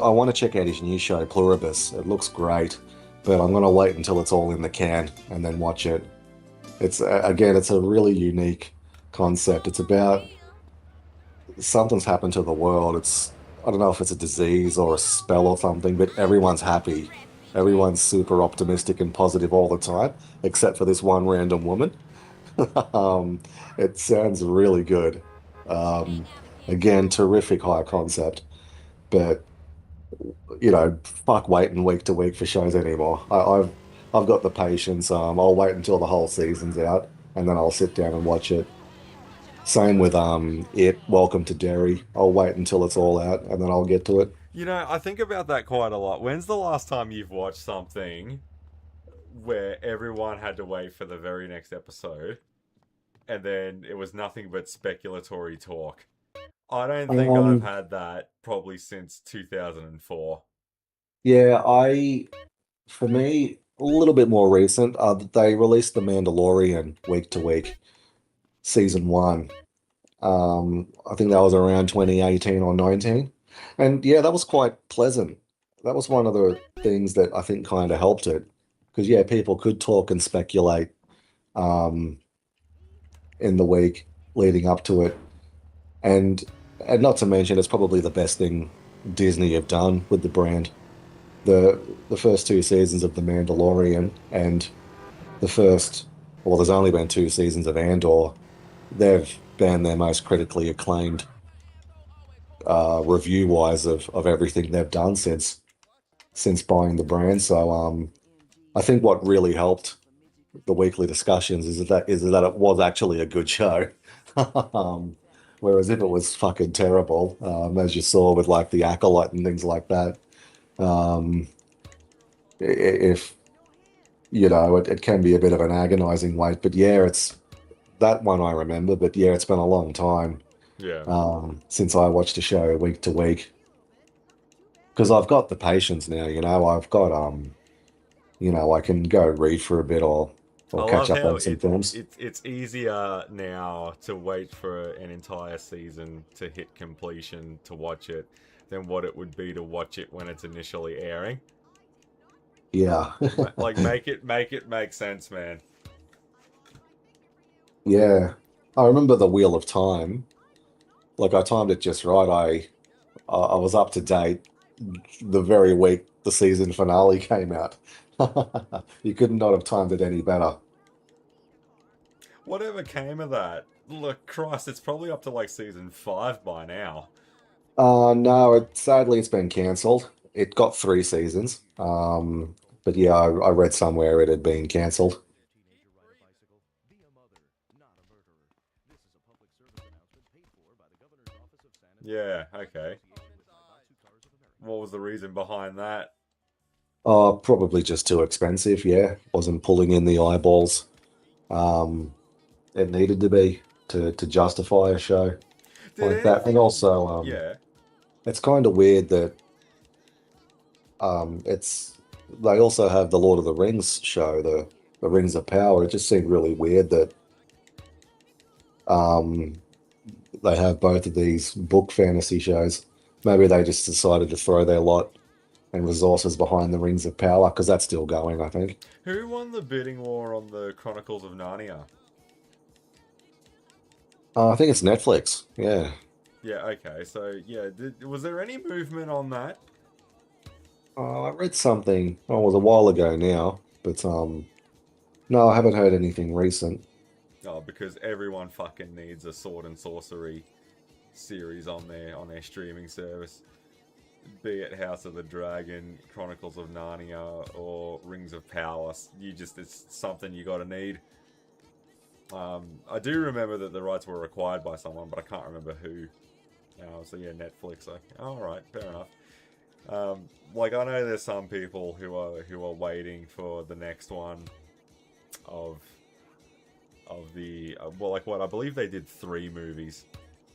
want to check out his new show, Pluribus. It looks great, but I'm gonna wait until it's all in the can and then watch it. It's again, it's a really unique concept. It's about something's happened to the world. It's I don't know if it's a disease or a spell or something, but everyone's happy. Everyone's super optimistic and positive all the time, except for this one random woman. Um, it sounds really good. Um, again, terrific high concept, but fuck waiting week to week for shows anymore. I've got the patience. I'll wait until the whole season's out, and then I'll sit down and watch it. Same with Welcome to Derry. I'll wait until it's all out, and then I'll get to it. You know, I think about that quite a lot. When's the last time you've watched something where everyone had to wait for the very next episode and then it was nothing but speculatory talk? I don't think I've Um, had that probably since 2004. yeah, for me, a little bit more recent. They released The Mandalorian week to week, season one. I think that was around 2018 or 19. And yeah, that was quite pleasant. That was one of the things that I think kind of helped it. Because yeah, people could talk and speculate um, in the week leading up to it. And and not to mention it's probably the best thing Disney have done with the brand. The first two seasons of The Mandalorian and the first, well, there's only been two seasons of Andor. They've been their most critically acclaimed review wise of everything they've done since buying the brand. So I think what really helped the weekly discussions is that it was actually a good show. um, whereas if it was fucking terrible, as you saw with like the Acolyte and things like that, um, if it can be a bit of an agonizing wait. But yeah, it's that one I remember. But yeah, it's been a long time Yeah. since I watched a show week to week because I've got the patience now. I can go read for a bit I or catch love up how on some films. it's easier now to wait for an entire season to hit completion to watch it than what it would be to watch it when it's initially airing. Yeah. Like make it make sense, man. Yeah. I remember the Wheel of Time. Like I timed it just right. I was up to date the very week the season finale came out. You could not have timed it any better. Whatever came of that? Look, Christ, it's probably up to like season 5 by now. No, sadly it's been cancelled. It got three seasons. But yeah, I read somewhere it had been cancelled. Yeah, okay. What was the reason behind that? Probably just too expensive. Yeah, wasn't pulling in the eyeballs. Um, it needed to be to justify a show Did like that. And anything? also, Yeah. it's kind of weird that It's they also have the Lord of the Rings show, the Rings of Power. It just seemed really weird that um, they have both of these book fantasy shows. Maybe they just decided to throw their lot and resources behind the Rings of Power because that's still going, I think. Who won the bidding war on the Chronicles of Narnia? I think it's Netflix. Yeah. Yeah, okay. So, yeah, was there any movement on that? I read something, oh, it was a while ago now, but no, I haven't heard anything recent. Oh, because everyone fucking needs a sword and sorcery series on their streaming service. Be it House of the Dragon, Chronicles of Narnia, or Rings of Power. It's something you gotta need. I do remember that the rights were acquired by someone, but I can't remember who. So yeah, Netflix. Alright, fair enough. Like I know there's some people who are waiting for the next one of the well, like what I believe they did 3 movies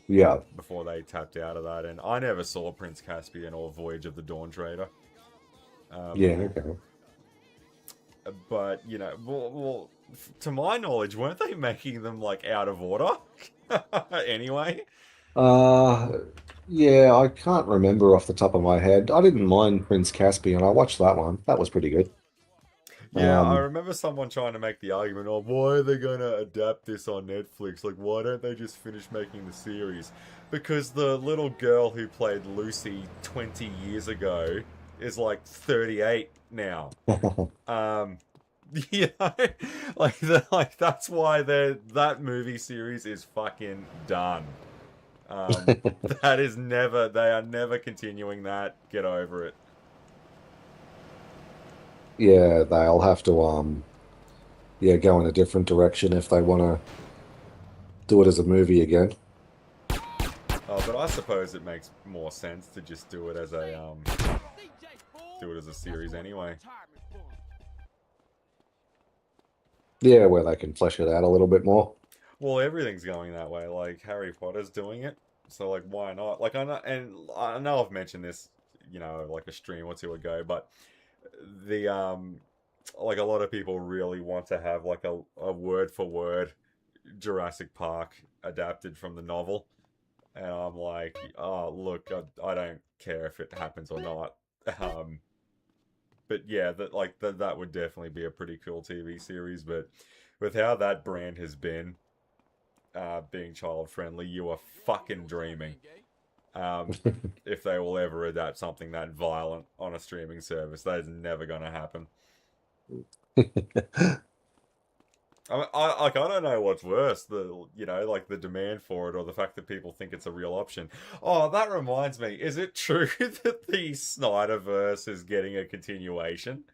Yeah. before they tapped out of that, and I never saw Prince Caspian or Voyage of the Dawn Trader. Yeah, okay. But you know, to my knowledge, weren't they making them like out of order? Anyway, Uh, yeah, I can't remember off the top of my head. I didn't mind Prince Caspian. I watched that one. That was pretty good. yeah, I Um, remember someone trying to make the argument of why are they going to adapt this on Netflix? Like, why don't they just finish making the series? Because the little girl who played Lucy 20 years ago is like 38 now. You know, like that's why that movie series is fucking done. That is never. They are never continuing that. Get over it. yeah, they'll have to yeah, go in a different direction if they want to do it as a movie again. Oh, but I suppose it makes more sense to just do it as a series anyway. Yeah, where they can flesh it out a little bit more. Well, everything's going that way. Like Harry Potter's doing it, so like why not? Like I know I've mentioned this, like a stream or two ago, but the like a lot of people really want to have like a word for word Jurassic Park adapted from the novel, and I'm like, oh look, I don't care if it happens or not. Um, but yeah, that would definitely be a pretty cool TV series. But with how that brand has been, being child friendly, you are fucking dreaming. If they will ever adapt something that violent on a streaming service, that is never going to happen. I don't know what's worse, like the demand for it or the fact that people think it's a real option. Oh, that reminds me, is it true that the Snyderverse is getting a continuation?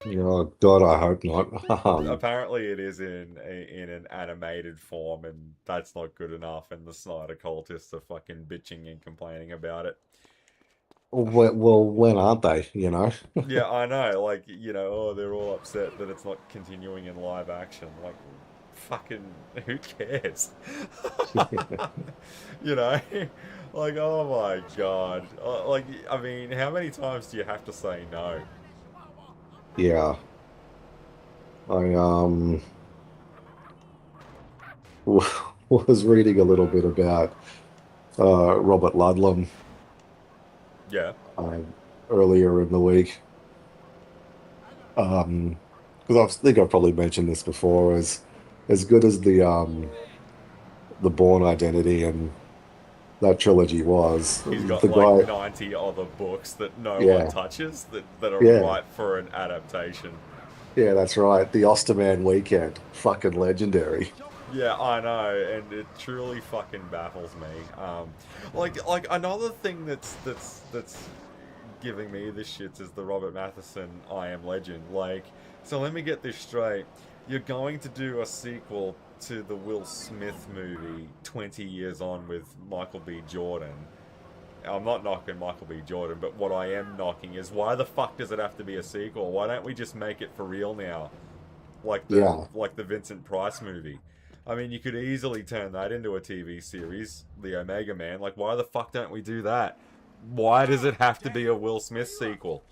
Oh God, I hope not. Apparently, it is in an animated form, and that's not good enough. And the Snyder cultists are fucking bitching and complaining about it. Well, when aren't they? Yeah, I know. Like, oh, they're all upset that it's not continuing in live action. Like, fucking, who cares? you know, like, oh my god. Like, I mean, how many times do you have to say no? Yeah, I was reading a little bit about Robert Ludlum Yeah. uh, earlier in the week. Because I think I've probably mentioned this before, as good as the Bourne Identity and that trilogy was, He's got the like guy, 90 other books that no one yeah, touches that are yeah, ripe for an adaptation. yeah, that's right. The Osterman Weekend, fucking legendary. Yeah, I know, and it truly fucking baffles me. Like another thing that's giving me the shits is the Robert Matheson I Am Legend. Like, so let me get this straight. You're going to do a sequel to the Will Smith movie 20 years on with Michael B. Jordan. I'm not knocking Michael B. Jordan, but what I am knocking is why the fuck does it have to be a sequel? Why don't we just make it for real now? Yeah, Like the Vincent Price movie. I mean, you could easily turn that into a TV series, The Omega Man. Like, why the fuck don't we do that? Why does it have to be a Will Smith sequel?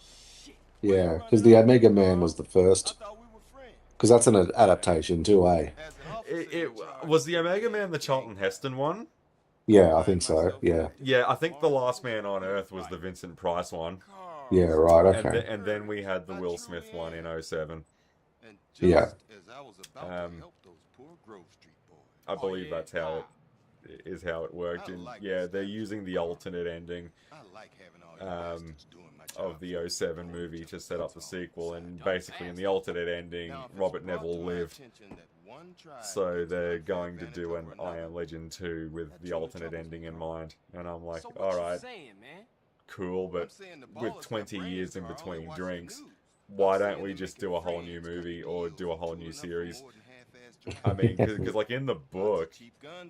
Yeah, because the Omega Man was the first. Because that's an adaptation too, eh? It was the Omega Man the Charlton Heston one. Yeah, I think so. Yeah. Yeah, I think the Last Man on Earth was the Vincent Price one, Yeah, right. and Okay. and then we had the Will Smith one in '07. Yeah. I believe that's how it worked. And yeah, they're using the alternate ending of the '07 movie to set up the sequel. And basically, in the alternate ending, Robert Neville lived. So they're going to do an I Am Legend 2 with the alternate ending in mind. And I'm like, alright, cool, but with 20 years in between drinks, why don't we just do a whole new movie or do a whole new series? I mean, because like in the book,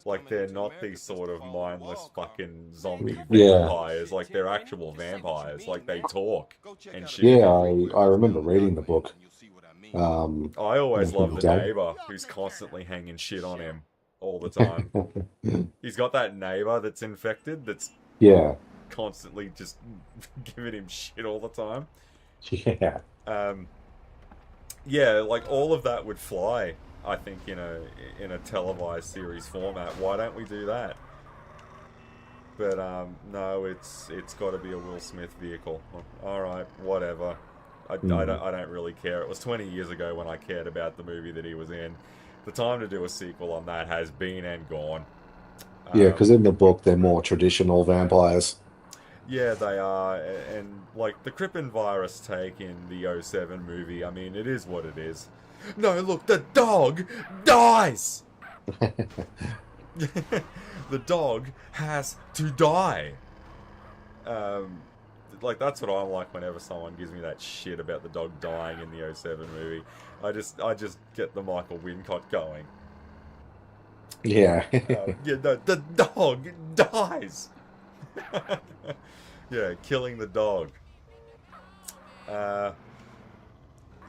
like they're not these sort of mindless fucking zombie Yeah. vampires. Like they're actual vampires. Like they talk and shit. Yeah, I remember reading the book. I always love the Dad. neighbor who's constantly hanging shit on him all the time. He's got that neighbor that's infected that's Yeah. constantly just giving him shit all the time. Yeah. Yeah, like all of that would fly, I think, in a televised series format. Why don't we do that? But no, it's got to be a Will Smith vehicle. All right, whatever. I don't really care. It was 20 years ago when I cared about the movie that he was in. The time to do a sequel on that has been and gone. Yeah, because in the book they're more traditional vampires. Yeah, they are, and like the chirpin virus take in the '07 movie, I mean, it is what it is. No, look, the dog dies! The dog has to die. Like, that's what I'm like whenever someone gives me that shit about the dog dying in the '07 movie. I just get the Michael Wincott going. Yeah. Yeah, the dog dies! Yeah, killing the dog.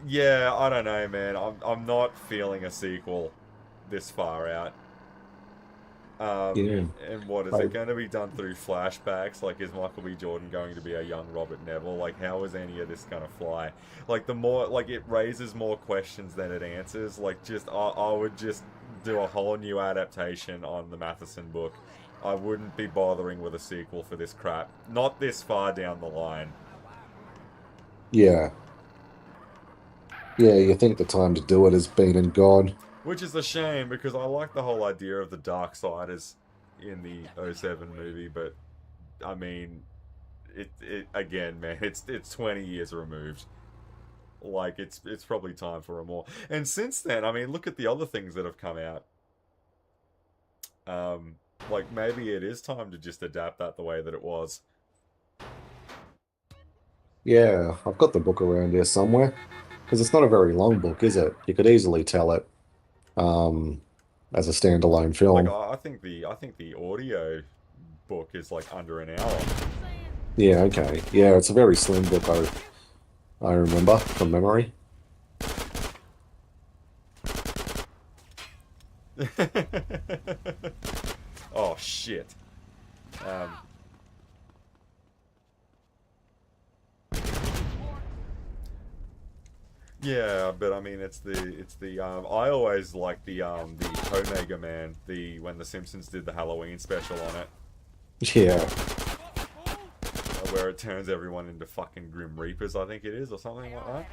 Yeah, I don't know, man. I'm not feeling a sequel this far out. Yeah. And what is it going to be done through flashbacks? Like, is Michael B. Jordan going to be a young Robert Neville? Like, how is any of this going to fly? Like, the more, like, it raises more questions than it answers. Like, I would just do a whole new adaptation on the Matheson book. I wouldn't be bothering with a sequel for this crap. Not this far down the line. Yeah. Yeah, you think the time to do it has been and gone. Which is a shame, because I like the whole idea of the Darksiders in the '07 movie, but, I mean, it again, man, it's 20 years removed. Like, it's probably time for a more. And since then, I mean, look at the other things that have come out. Like, maybe it is time to just adapt that the way that it was. Yeah, I've got the book around here somewhere. Because it's not a very long book, is it? You could easily tell it as a standalone Like, film. I think the audio book is like under an hour. Yeah, okay. Yeah, it's a very slim book, I remember from memory. Oh shit. Yeah, but I mean, it's the I always like the Omega Man, when the Simpsons did the Halloween special on it, Yeah. where it turns everyone into fucking Grim Reapers, I think it is, or something like that.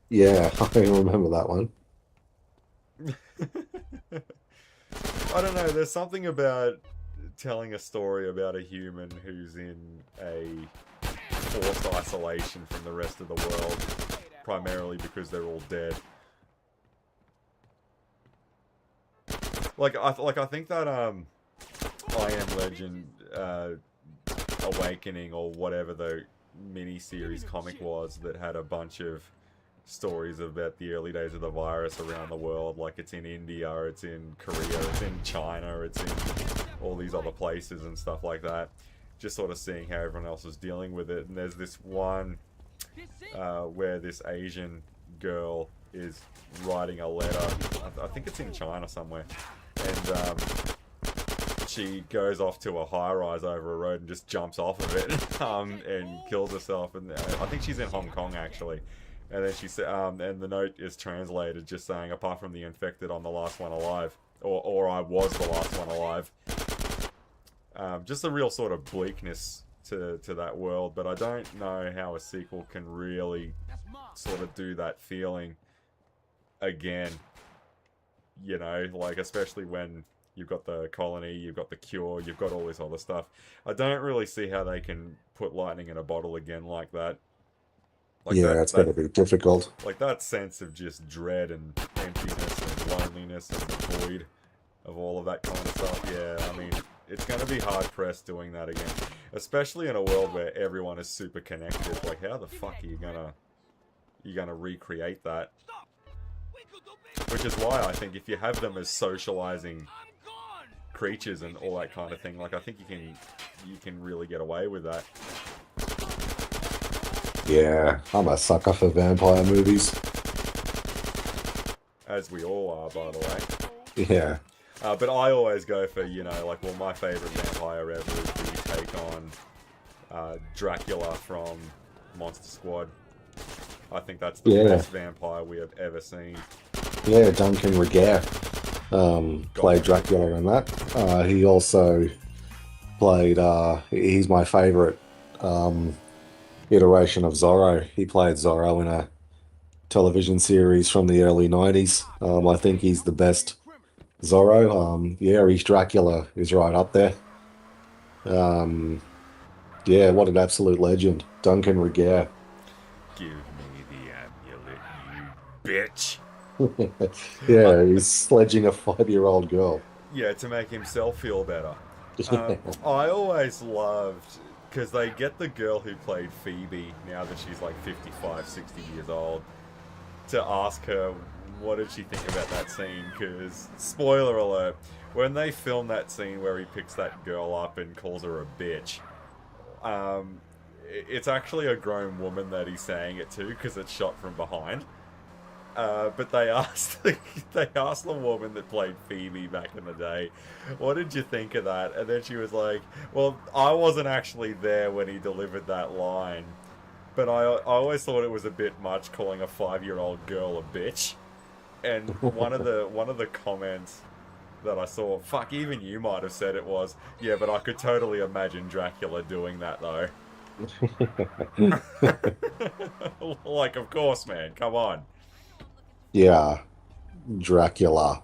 Yeah, I remember that one. I don't know, there's something about telling a story about a human who's in a forced isolation from the rest of the world, primarily because they're all dead. Like I think that I Am Legend Awakening, or whatever the mini-series comic was, that had a bunch of stories about the early days of the virus around the world. Like, it's in India, it's in Korea, it's in China, it's in all these other places and stuff like that. Just sort of seeing how everyone else was dealing with it. And there's this one where this Asian girl is writing a letter. I think it's in China somewhere. And she goes off to a high-rise over a road and just jumps off of it, and kills herself. And I think she's in Hong Kong actually. And then she said, and the note is translated just saying, "Apart from the infected, I'm the last one alive," or "I was the last one alive." Just a real sort of bleakness to that world, but I don't know how a sequel can really sort of do that feeling again. You know, like, especially when you've got the colony, you've got the cure, you've got all this other stuff. I don't really see how they can put lightning in a bottle again like that. Like Yeah, it's going to be difficult. like that sense of just dread and emptiness and loneliness and the void of all of that kind of stuff. Yeah, I mean, it's going to be hard pressed doing that again, especially in a world where everyone is super connected. Like, how the fuck are you gonna recreate that? Which is why I think if you have them as socializing creatures and all that kind of thing, like, I think you can really get away with that. Yeah, I'm a sucker for vampire movies. As we all are, by the way. Yeah. But I always go for, you know, like, well, my favourite vampire ever is the take on Dracula from Monster Squad. I think that's the best vampire we have ever seen. Yeah, Duncan Regehr played Dracula in that. He also played, he's my favourite iteration of Zorro. He played Zorro in a television series from the early 90s. I think he's the best Zorro. Yeah, his Dracula is right up there. Yeah, what an absolute legend. Duncan Regehr. Give me the amulet, you bitch! Yeah, he's sledging a 5-year-old girl. Yeah, to make himself feel better. I always loved, because they get the girl who played Phoebe, now that she's like 55, 60 years old, to ask her what did she think about that scene, because, spoiler alert, when they film that scene where he picks that girl up and calls her a bitch, it's actually a grown woman that he's saying it to, because it's shot from behind. But they asked the woman that played Phoebe back in the day, what did you think of that? And then she was like, well, I wasn't actually there when he delivered that line, but I always thought it was a bit much calling a 5-year-old girl a bitch. And one of the comments that I saw, fuck, even you might have said it, was, yeah, but I could totally imagine Dracula doing that though. Like, of course, man, come on. Yeah, Dracula.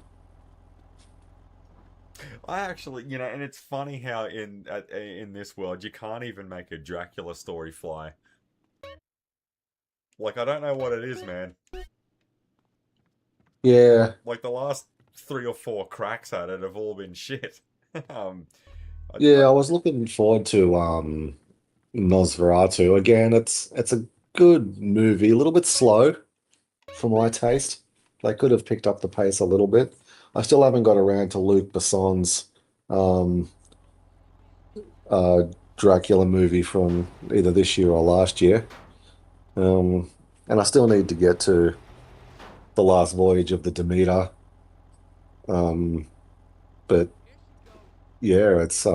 I actually, you know, and it's funny how in this world you can't even make a Dracula story fly. Like, I don't know what it is, man. Yeah. Like, the last 3 or 4 cracks at it have all been shit. Yeah, I was looking forward to Nosferatu. Again, it's a good movie, a little bit slow for my taste. They could have picked up the pace a little bit. I still haven't got around to Luc Besson's um, uh, Dracula movie from either this year or last year. And I still need to get to The Last Voyage of the Demeter. Um, but yeah, it's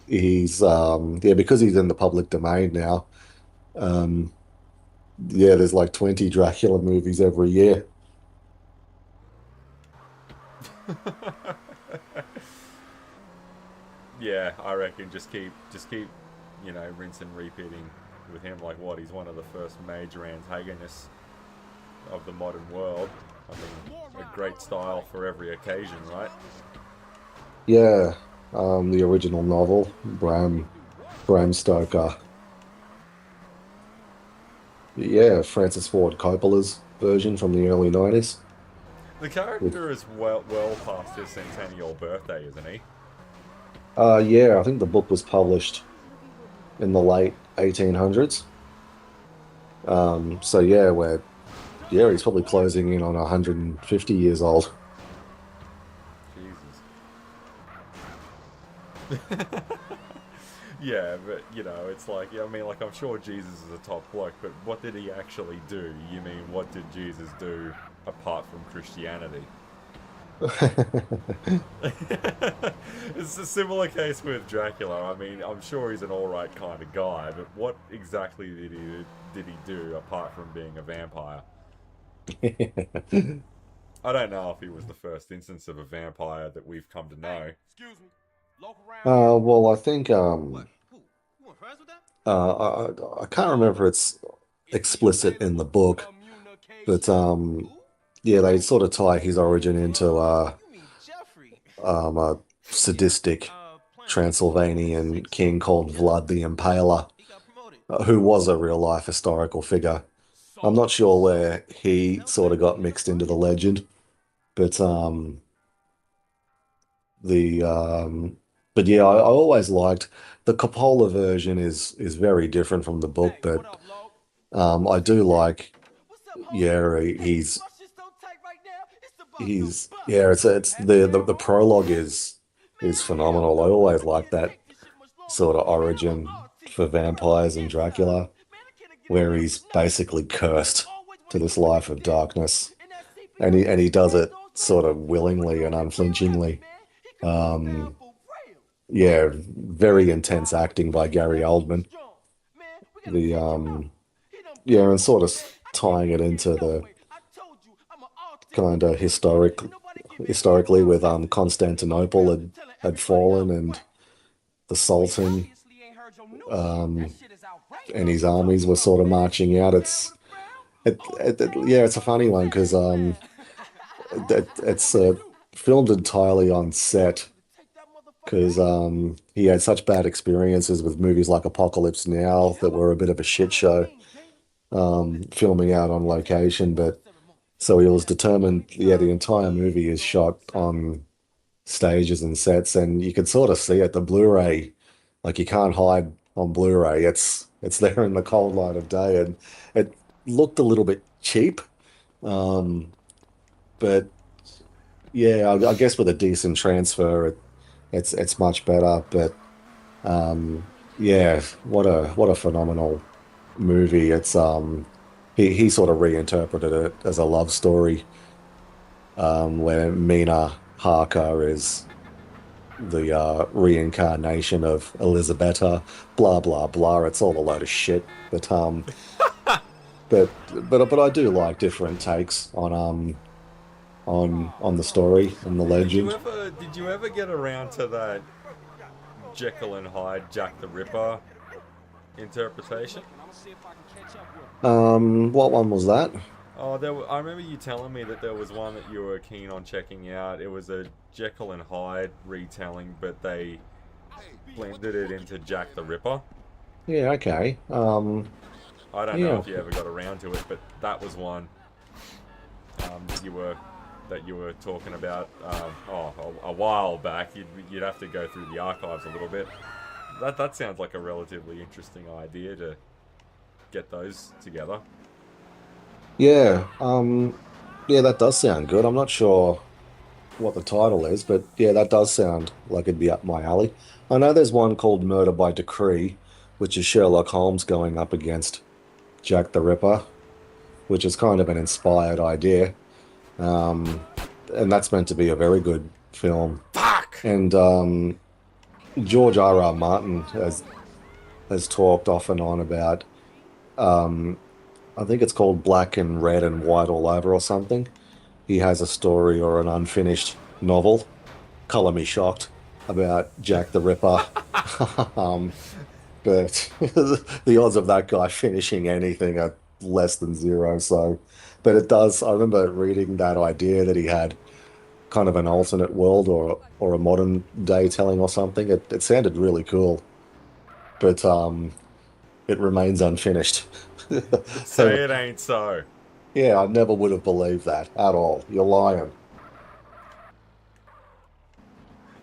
he's yeah, because he's in the public domain now. Um, yeah, there's like 20 Dracula movies every year. Yeah, I reckon just keep, you know, rinse and repeating with him. Like, what, he's one of the first major antagonists of the modern world. I mean, a great style for every occasion, right? Yeah, the original novel, Bram Stoker. Yeah, Francis Ford Coppola's version from the early 90s. The character is well past his centennial birthday, isn't he? Yeah, I think the book was published in the late 1800s. So yeah, he's probably closing in on 150 years old. Jesus. Yeah, but, you know, it's like, I mean, like, I'm sure Jesus is a top bloke, but what did he actually do? You mean, what did Jesus do apart from Christianity? It's a similar case with Dracula. I mean, I'm sure he's an alright kind of guy, but what exactly did he do apart from being a vampire? I don't know if he was the first instance of a vampire that we've come to know. Excuse me. Local around here? Well, I think What? Who? You want friends with them? I can't remember if it's explicit in the book, but Ammu-Nation? Who? yeah, they sort of tie his origin into You mean Jeffrey? a sadistic Playing Transylvanian king called Vlad the Impaler, He got promoted. who was a real life historical figure. I'm not sure where he sort of got mixed into the legend, but the but yeah, I always liked the Coppola version is very different from the book, Hey, but what up, Lo? I do like What's up, homie? yeah Hey, he's my shit's so tight right now. It's about to he's bust. yeah it's That's the real, prologue homie. Man, is hell phenomenal. I no. always I like can't that take this shit much longer. sort of Man, I'm an origin artist. for Word up, vampires and yes, sir. Dracula, Man, I can't get where enough. he's Never. basically cursed Always to wake this up with life that of dip. darkness, And that and CPR he shit does passed it those sort of labels. We willingly and talking real heavy, unflinchingly. man. He could put us down Um, for real. yeah, very Real intense talk. acting by He just Gary that super Oldman. strong. Man, we gotta The take him out. He done yeah, blew and up. sort of Man, I can't tying it get in into no the way. I told you, I'm an artist. kind of Word. And nobody give me no historically more with lessons. Keep it Constantinople real. Telling had everybody fallen, I'm and whack. the You ain't Sultan obviously ain't heard your new shit. That um, shit is outrageous. and What his you armies talking were about, sort of man? marching You out. down with a frown? Hold it down. Yeah, it's a Bust funny a one because Vegas it's plan. filmed entirely on set Take that motherfucker because out. he had such bad experiences with movies like Apocalypse Now that Kill him? were a bit of a shit By all show, means, Demon. filming out on It's gonna be a location. smooth But ceremony. so he was Yes, determined, every yeah, the time entire is movie is Lord's shot ceremony. on stages and sets, and you can sort of see it. The Blu-ray, like you can't hide on Blu-ray. It's there in the cold light of day, and it looked a little bit cheap. Um, but yeah, I guess with a decent transfer, it's much better. But yeah, what a phenomenal movie. It's he sort of reinterpreted it as a love story, where Mina Harker is the reincarnation of Elisabetta, blah blah blah. It's all a load of shit. But I do like different takes on the story and the legend. Did you ever get around to that Jekyll and Hyde Jack the Ripper interpretation? What one was that? Oh, I remember you telling me that there was one that you were keen on checking out. It was a Jekyll and Hyde retelling, but they blended it into Jack the Ripper. Yeah, okay. I don't know Yeah, if you ever got around to it, but that was one that you were talking about a while back. You'd have to go through the archives a little bit. That sounds like a relatively interesting idea to get those together. yeah, yeah. That does sound good. I'm not sure what the title is, but yeah, that does sound like it'd be up my alley. I know there's one called Murder by Decree, which is Sherlock Holmes going up against Jack the Ripper, which is kind of an inspired idea. Um, and that's meant to be a very good film. Fuck! And George R. R. Martin has talked off and on about um, I think it's called Black and Red and White All Over or something. He has a story or an unfinished novel, color me shocked, about Jack the Ripper. um, but the odds of that guy finishing anything are less than zero. So, but it does. I remember reading that idea that he had kind of an alternate world or a modern day telling or something. It sounded really cool, but it remains unfinished. Say it ain't so. Yeah, I never would have believed that at all. You're lying.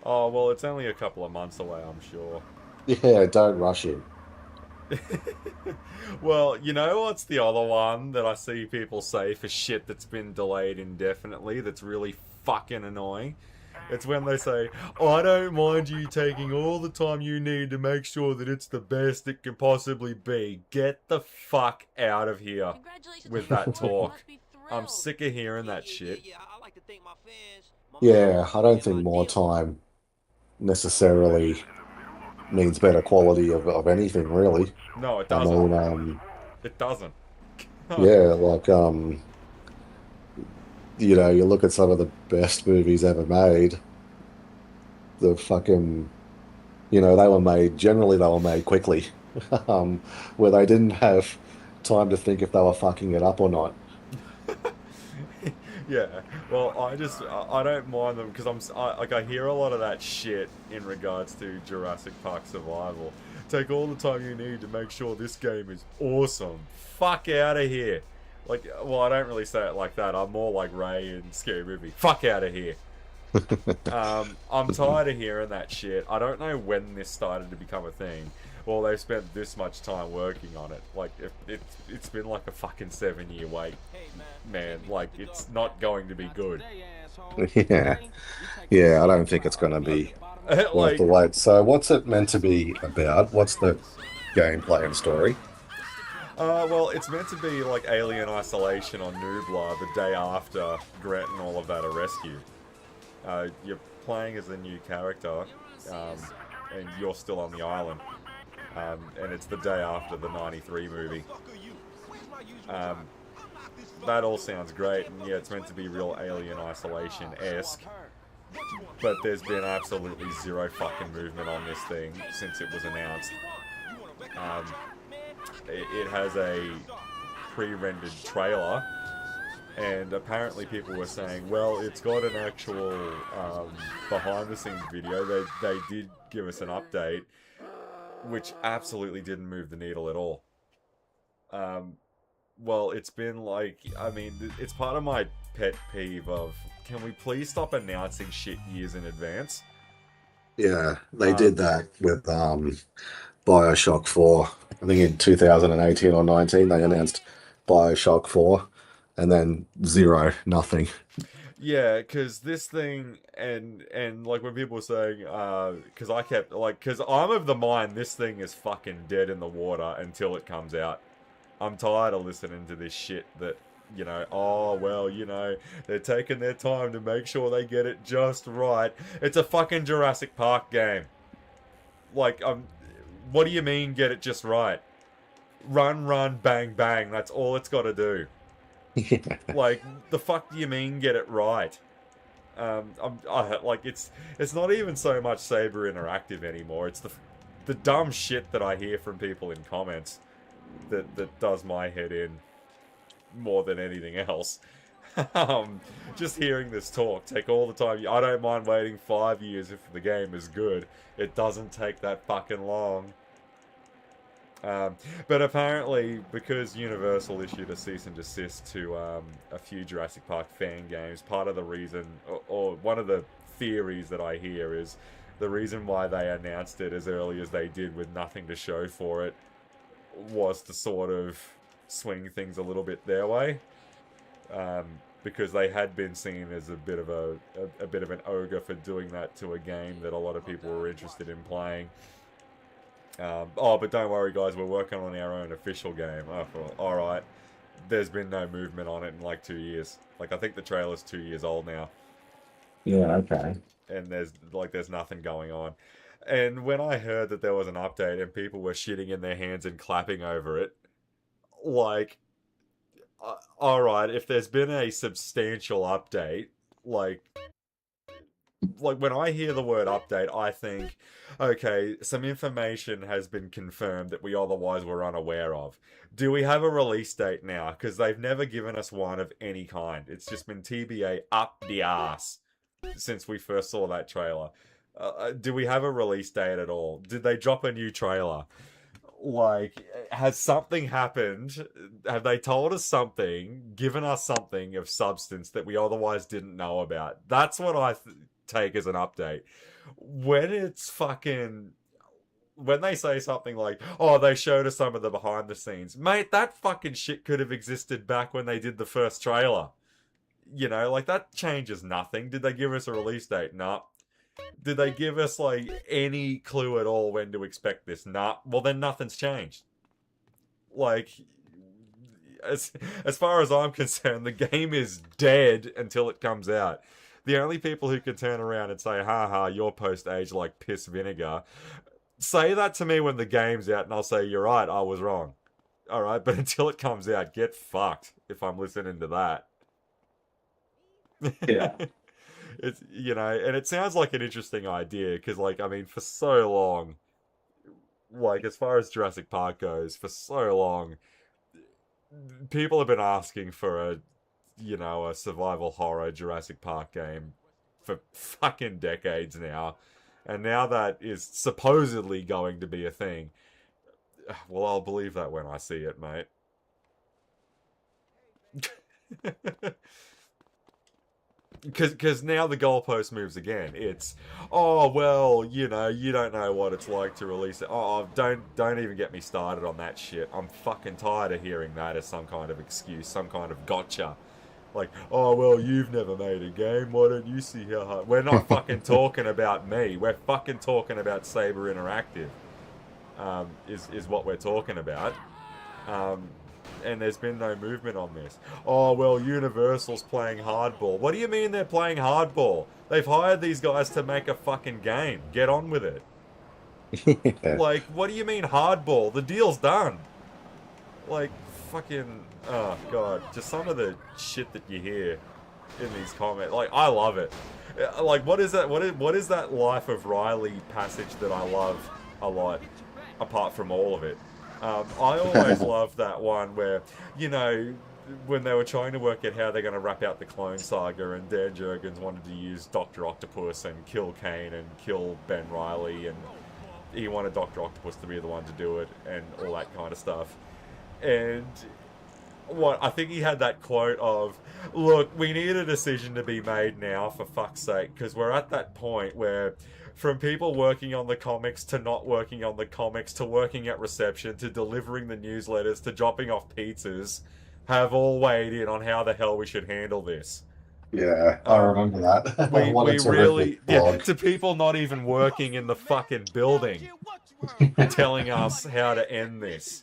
Oh, well, it's only a couple of months away, I'm sure. Yeah, don't rush him. Well, you know what's the other one that I see people say for shit that's been delayed indefinitely that's really fucking annoying? It's when they say, oh, I don't mind you taking all the time you need to make sure that it's the best it can possibly be. Get the fuck out of here Congratulations with on your that award. You talk. must be I'm thrilled. sick of hearing that shit. I like to thank my fans, Yeah, I don't think more time necessarily means better quality of anything, really. No, it I doesn't. mean, It doesn't. yeah, like, you look at some of the best movies ever made, the fucking, generally they were made quickly, where they didn't have time to think if they were fucking it up or not. Yeah, well, I don't mind them because I hear a lot of that shit in regards to Jurassic Park Survival. Take all the time you need to make sure this game is awesome. Fuck out of here. Like, well, I don't really say it like that. I'm more like Ray in Scary Movie. Fuck out of here. I'm tired of hearing that shit. I don't know when this started to become a thing. Well, they've spent this much time working on it. Like, if it's been like a fucking 7 year wait, man. Like, it's not going to be good. Yeah, yeah, I don't think it's going to be worth Like, the wait. So, what's it meant to be about? What's the gameplay and story? well, it's meant to be like alien isolation on Nublar the day after Grant and all of that are rescued. You're playing as a new character, and you're still on the island. And it's the day after the '93 movie. Um, that all sounds great, and yeah, it's meant to be real alien isolation-esque. But there's been absolutely zero fucking movement on this thing since it was announced. Um, it has a pre-rendered trailer, and apparently people were saying, well, it's got an actual behind-the-scenes video. They did give us an update, which absolutely didn't move the needle at all. Well, it's been like, I mean, it's part of my pet peeve of, can we please stop announcing shit years in advance? Yeah, they did Um, that with BioShock 4. I think in 2018 or 19 they announced BioShock 4 and then zero, nothing. yeah, because this thing, and like when people were saying, because I kept, like, because I'm of the mind this thing is fucking dead in the water until it comes out. I'm tired of listening to this shit that, oh, well, they're taking their time to make sure they get it just right. It's a fucking Jurassic Park game. Like, what do you mean get it just right? Run, run, bang, bang. That's all it's got to do. Yeah. Like, the fuck do you mean get it right? Like it's not even so much Saber Interactive anymore. It's the dumb shit that I hear from people in comments that does my head in more than anything else. Just hearing this talk, take all the time. I don't mind waiting 5 years if the game is good. It doesn't take that fucking long. But apparently, because Universal issued a cease and desist to a few Jurassic Park fan games, part of the reason, or one of the theories that I hear is the reason why they announced it as early as they did with nothing to show for it was to sort of swing things a little bit their way, because they had been seen as a bit of a bit of an ogre for doing that to a game that a lot of people were interested in playing. But don't worry, guys, we're working on our own official game. Oh, all right. There's been no movement on it in like 2 years. Like, I think the trailer's 2 years old now, Yeah, okay. and there's nothing going on. And when I heard that there was an update and people were shitting in their hands and clapping over it, like, all right, if there's been a substantial update, like when I hear the word update, I think, okay, some information has been confirmed that we otherwise were unaware of. Do we have a release date now? Because they've never given us one of any kind. It's just been TBA up the ass since we first saw that trailer. Do we have a release date at all? Did they drop a new trailer? Like, has something happened? Have they told us something, given us something of substance that we otherwise didn't know about? That's what I take as an update. When it's fucking, when they say something like, oh, they showed us some of the behind the scenes, mate, that fucking shit could have existed back when they did the first trailer. Like, that changes nothing. Did they give us a release date? Nah. Did they give us, like, any clue at all when to expect this? Nah. Well, then nothing's changed. Like, as far as I'm concerned, the game is dead until it comes out. The only people who can turn around and say, haha, you're post-age like piss vinegar, say that to me when the game's out and I'll say, you're right, I was wrong. Alright, but until it comes out, get fucked if I'm listening to that. Yeah. It's, and it sounds like an interesting idea, because, like, I mean, for so long, like, as far as Jurassic Park goes, for so long, people have been asking for a survival horror Jurassic Park game for fucking decades now. And now that is supposedly going to be a thing. Well, I'll believe that when I see it, mate. Because now the goalpost moves again. It's, oh, well, you don't know what it's like to release it. Oh, don't even get me started on that shit. I'm fucking tired of hearing that as some kind of excuse, some kind of gotcha. Like, oh, well, you've never made a game. Why don't you see how hard... We're not fucking talking about me. We're fucking talking about Saber Interactive. Is what we're talking about. And there's been no movement on this. Oh, well, Universal's playing hardball. What do you mean they're playing hardball? They've hired these guys to make a fucking game. Get on with it. Yeah. Like, what do you mean hardball? The deal's done. Like, fucking... Oh, God. Just some of the shit that you hear in these comments. Like, I love it. Like, what is that? What is that Life of Riley passage that I love a lot, apart from all of it? I always love that one where, when they were trying to work out how they're going to wrap out the Clone Saga, and Dan Jurgens wanted to use Dr. Octopus and kill Kane and kill Ben Reilly, and he wanted Dr. Octopus to be the one to do it, and all that kind of stuff. And I think he had that quote of, look, we need a decision to be made now, for fuck's sake, because we're at that point where, from people working on the comics to not working on the comics to working at reception to delivering the newsletters to dropping off pizzas, have all weighed in on how the hell we should handle this. Yeah, I remember that. We What a really, terrific blog. to people not even working in the fucking building, telling us how to end this.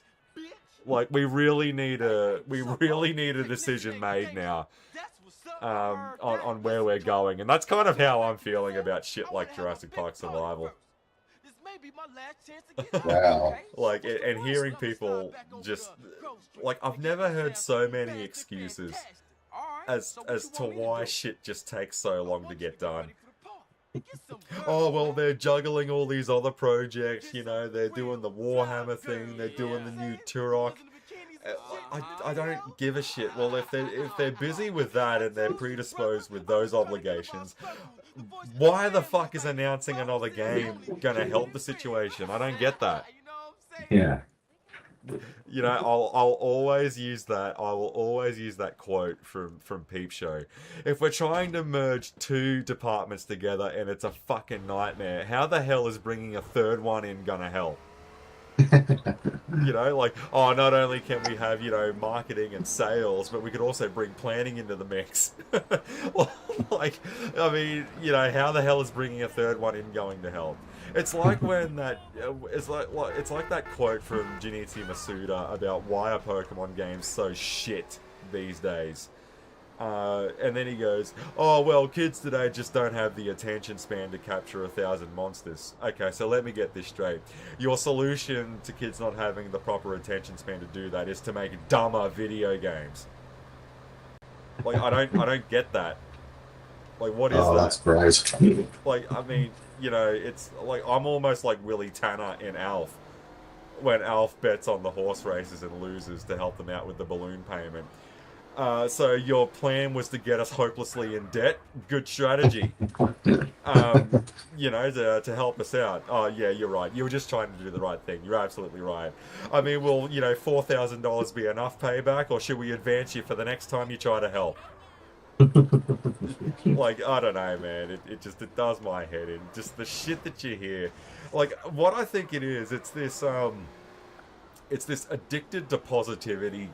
Like, we really need a decision made now, on where we're going, and that's kind of how I'm feeling about shit like Jurassic Park Survival. Wow. Like, and hearing people just, like, I've never heard so many excuses as to why shit just takes so long to get done. Oh, well, they're juggling all these other projects, they're doing the Warhammer thing, they're doing the new Turok. I don't give a shit. Well, if they're busy with that and they're predisposed with those obligations, why the fuck is announcing another game gonna help the situation? I don't get that. Yeah. I'll always use that. I will always use that quote from Peep Show. If we're trying to merge two departments together and it's a fucking nightmare, how the hell is bringing a third one in gonna help? Like, oh, not only can we have, marketing and sales, but we could also bring planning into the mix. Like, I mean, how the hell is bringing a third one in going to help? It's like when it's like that quote from Junichi Masuda about why are Pokemon games so shit these days. And then he goes, oh, well, kids today just don't have the attention span to capture 1,000 monsters. Okay, so let me get this straight. Your solution to kids not having the proper attention span to do that is to make dumber video games. Like, I don't get that. Like, what is that? Oh, that's great. Like, I mean, it's like, I'm almost like Willie Tanner in Alf, when Alf bets on the horse races and loses to help them out with the balloon payment. So your plan was to get us hopelessly in debt. Good strategy. To help us out. Oh, yeah, you're right. You were just trying to do the right thing. You're absolutely right. I mean, will, $4,000 be enough payback, or should we advance you for the next time you try to help? Like, I don't know, man. It does my head in. Just the shit that you hear. Like, what I think it is, it's this addicted to positivity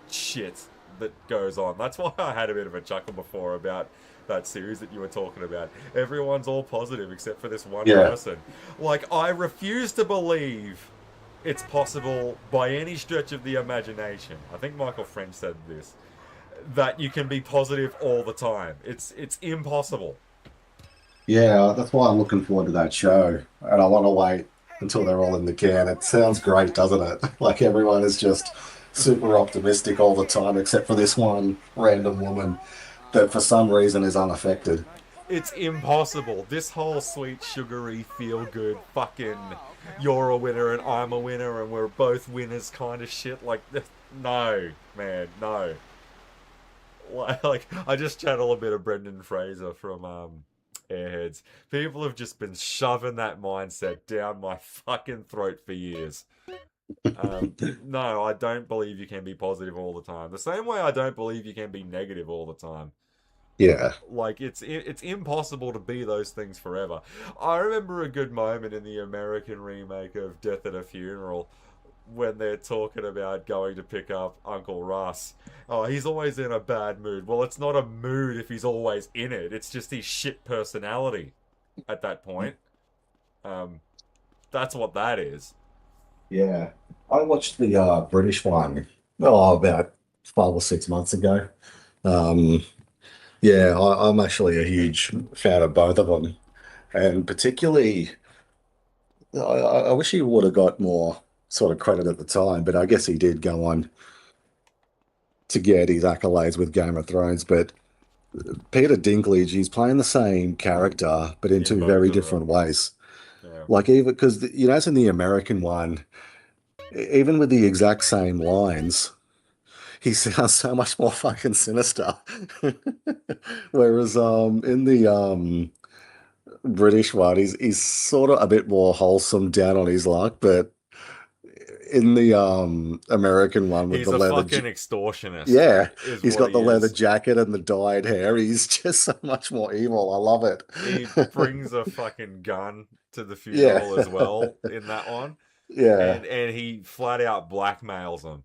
shit that goes on. That's why I had a bit of a chuckle before about that series that you were talking about. Everyone's all positive except for this one person. Like, I refuse to believe it's possible by any stretch of the imagination. I think Michael French said this. that you can be positive all the time. It's impossible. Yeah, that's why I'm looking forward to that show. And I want to wait until they're all in the can. It sounds great, doesn't it? Like everyone is just super optimistic all the time, except for this one random woman that for some reason is unaffected. It's impossible. This whole sweet, sugary, feel good, fucking, you're a winner and I'm a winner and we're both winners kind of shit. Like, no, man, no. Like, I just channel a bit of Brendan Fraser from Airheads. People have just been shoving that mindset down my fucking throat for years. No, I don't believe you can be positive all the time. The same way I don't believe you can be negative all the time. Yeah. Like it's impossible to be those things forever. I remember a good moment in the American remake of Death at a Funeral when they're talking about going to pick up Uncle Russ. Oh, he's always in a bad mood. Well, it's not a mood if he's always in it. It's just his shit personality at that point. Um, that's what that is. Yeah. I watched the British one, oh, about 5 or 6 months ago. Um, yeah, I'm actually a huge fan of both of them. And particularly, I wish he would have got more sort of credit at the time, but I guess he did go on to get his accolades with Game of Thrones. But Peter Dinklage, he's playing the same character, but in In two both very of them. different ways. Yeah. Like even because you know, it's in the American one, even with the exact same lines, he sounds so much more fucking sinister. Whereas in the British one, he's sort of a bit more wholesome, down on his luck, but in the American one with He's the a leather, fucking extortionist, yeah, is he's what got he the leather is. jacket and the dyed hair. He's just so much more evil. I love it. He brings a fucking gun to the Yeah. funeral as well in that one, Yeah. and he flat out blackmails him.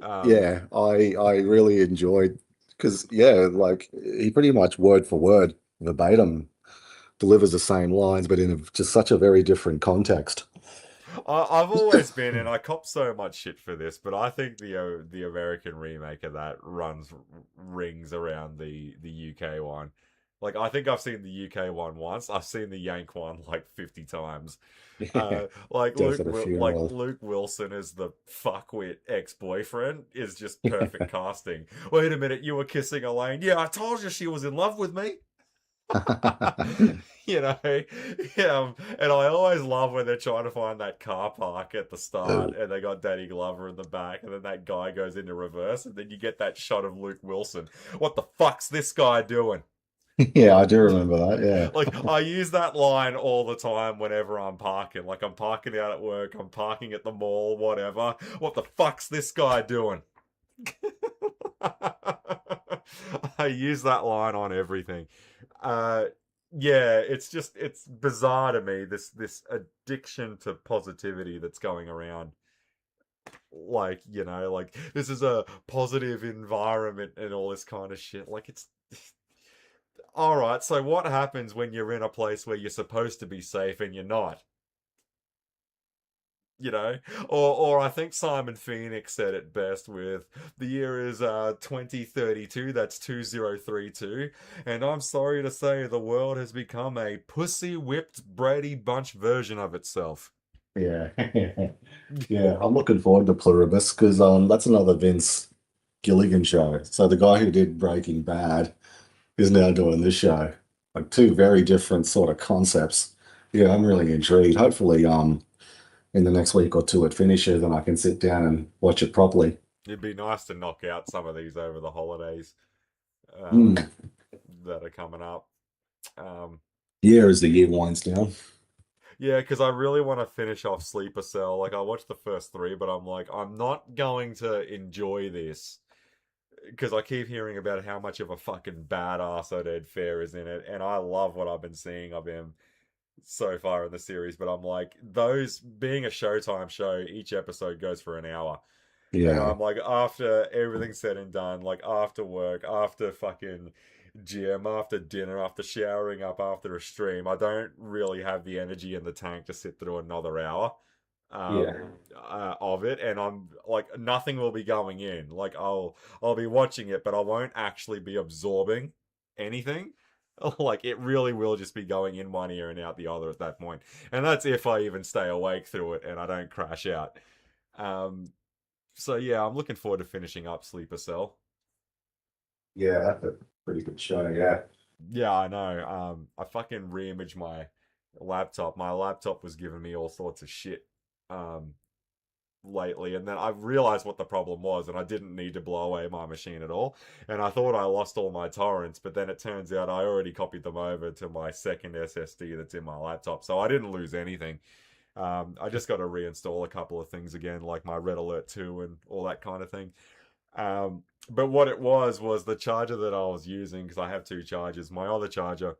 Um, Yeah, I really enjoyed because yeah, like he pretty much word for word, verbatim, delivers the same lines, but in just such a very different context. I've always been, and I cop so much shit for this, but I think the American remake of that runs rings around the UK one. Like I think I've seen the UK one once. I've seen the Yank one like 50 times. Yeah, Like death at a Like funeral. Luke Wilson as the fuckwit ex-boyfriend is just perfect casting. Wait a minute, you were kissing Elaine? Yeah, I told you she was in love with me. You know, yeah, and I always love when they're trying to find that car park at the start, and they got Danny Glover in the back, and then that guy goes into reverse, and then you get that shot of Luke Wilson. What the fuck's this guy doing? Yeah, I do remember that. Like I use that line all the time whenever I'm parking. Like I'm parking out at work, I'm parking at the mall, whatever. What the fuck's this guy doing? I use that line on everything. Uh, yeah, it's bizarre to me this addiction to positivity that's going around. Like like this is a positive environment and all this kind of shit. Like it's all right. So what happens when you're in a place where you're supposed to be safe and you're not? Or I think Simon Phoenix said it best with the year is 2032, that's 2032, and I'm sorry to say the world has become a pussy whipped Brady Bunch version of itself. Yeah. Yeah. Yeah, I'm looking forward to Pluribus because that's another Vince Gilligan show. So the guy who did Breaking Bad is now doing this show. Like two very different sort of concepts. Yeah, I'm really intrigued. Hopefully, in the next week or two it finishes and I can sit down and watch it properly. It'd be nice to knock out some of these over the holidays Mm. um, that are coming up. Um, Yeah, as the year winds down. Yeah, because I really want to finish off Sleeper Cell. Like, I watched the first three, but I'm like, I'm not going to enjoy this because I keep hearing about how much of a fucking badass Oded Fair is in it, and I love what I've been seeing of him so far in the series. But I'm like, those being a Showtime show, each episode goes for an hour. And Yeah. I'm like, after everything's said and done, like after work, after fucking gym, after dinner, after showering up, after a stream, I don't really have the energy in the tank to sit through another hour. um, Yeah. of it, and I'm like nothing will be going in. Like I'll be watching it, but I won't actually be absorbing anything. Like it really will just be going in one ear and out the other at that point, and that's if I even stay awake through it and I don't crash out. Um, so yeah, I'm looking forward to finishing up Sleeper Cell. Yeah, that's a pretty good show. Yeah. Yeah, I know. I fucking re-imaged my laptop. My laptop was giving me all sorts of shit. Um, lately, and then I realized what the problem was, and I didn't need to blow away my machine at all. And I thought I lost all my torrents, but then it turns out I already copied them over to my second SSD that's in my laptop, so I didn't lose anything. I just got to reinstall a couple of things again, like my Red Alert 2 and all that kind of thing. But what it was the charger that I was using, because I have two chargers. My other charger,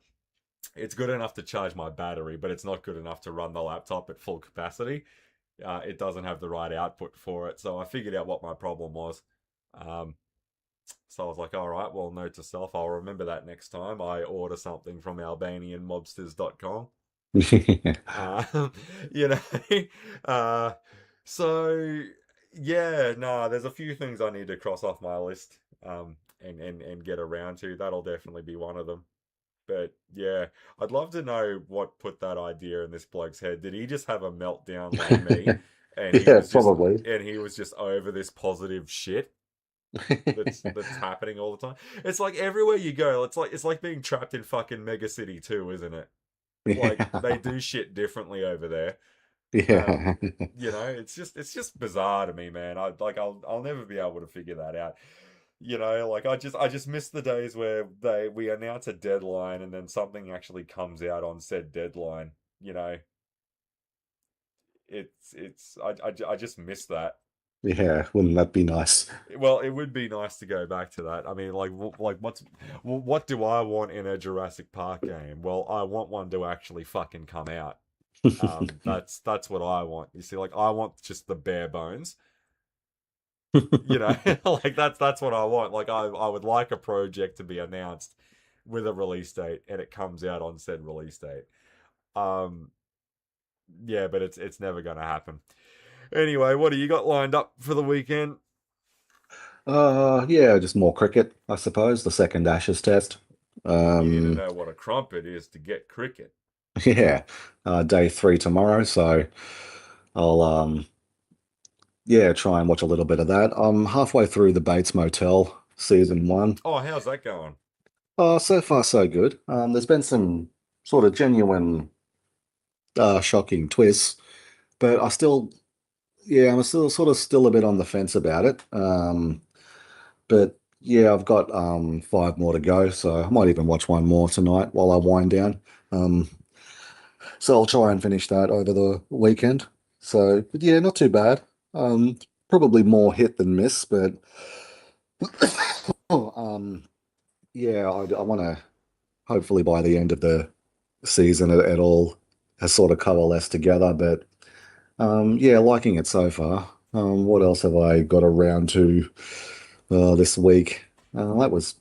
it's good enough to charge my battery, but it's not good enough to run the laptop at full capacity. It doesn't have the right output for it. So I figured out what my problem was. Um, so I was like, all right, well, note to self, I'll remember that next time I order something from albanianmobsters.com. Uh, you know, uh, so yeah, no, there's a few things I need to cross off my list and get around to. That'll definitely be one of them. But yeah, I'd love to know what put that idea in this bloke's head. Did he just have a meltdown like me, and Yeah, probably. he was just over this positive shit that's happening all the time? It's like everywhere you go, it's like being trapped in fucking Mega City 2, isn't it? Like Yeah. they do shit differently over there. Um, Yeah. it's just bizarre to me, man. I'll never be able to figure that out. Like I just miss the days where we announce a deadline and then something actually comes out on said deadline. You know, I just miss that. Yeah. Wouldn't that be nice? Well, it would be nice to go back to that. I mean, what do I want in a Jurassic Park game? Well, I want one to actually fucking come out. That's what I want. You see, like I want just the bare bones. Like that's what I want. Like I would like a project to be announced with a release date and it comes out on said release date. Um, yeah, but it's never gonna happen. Anyway, what do you got lined up for the weekend? Yeah, just more cricket, I suppose. The second Ashes test. You need to Um, know what a crumpet is to get cricket. yeah, day three tomorrow, so I'll yeah, try and watch a little bit of that. I'm halfway through the Bates Motel season one. Oh, how's that going? So far so good. There's been some sort of genuine shocking twists, but yeah, I'm still sort of still a bit on the fence about it. But yeah, I've got five more to go, so I might even watch one more tonight while I wind down. Um, so I'll try and finish that over the weekend. So, but yeah, not too bad. Um, Probably more hit than miss, but um, yeah, I want to hopefully by the end of the season it all has sort of coalesced together. But yeah, liking it so far. What else have I got around to this week? That was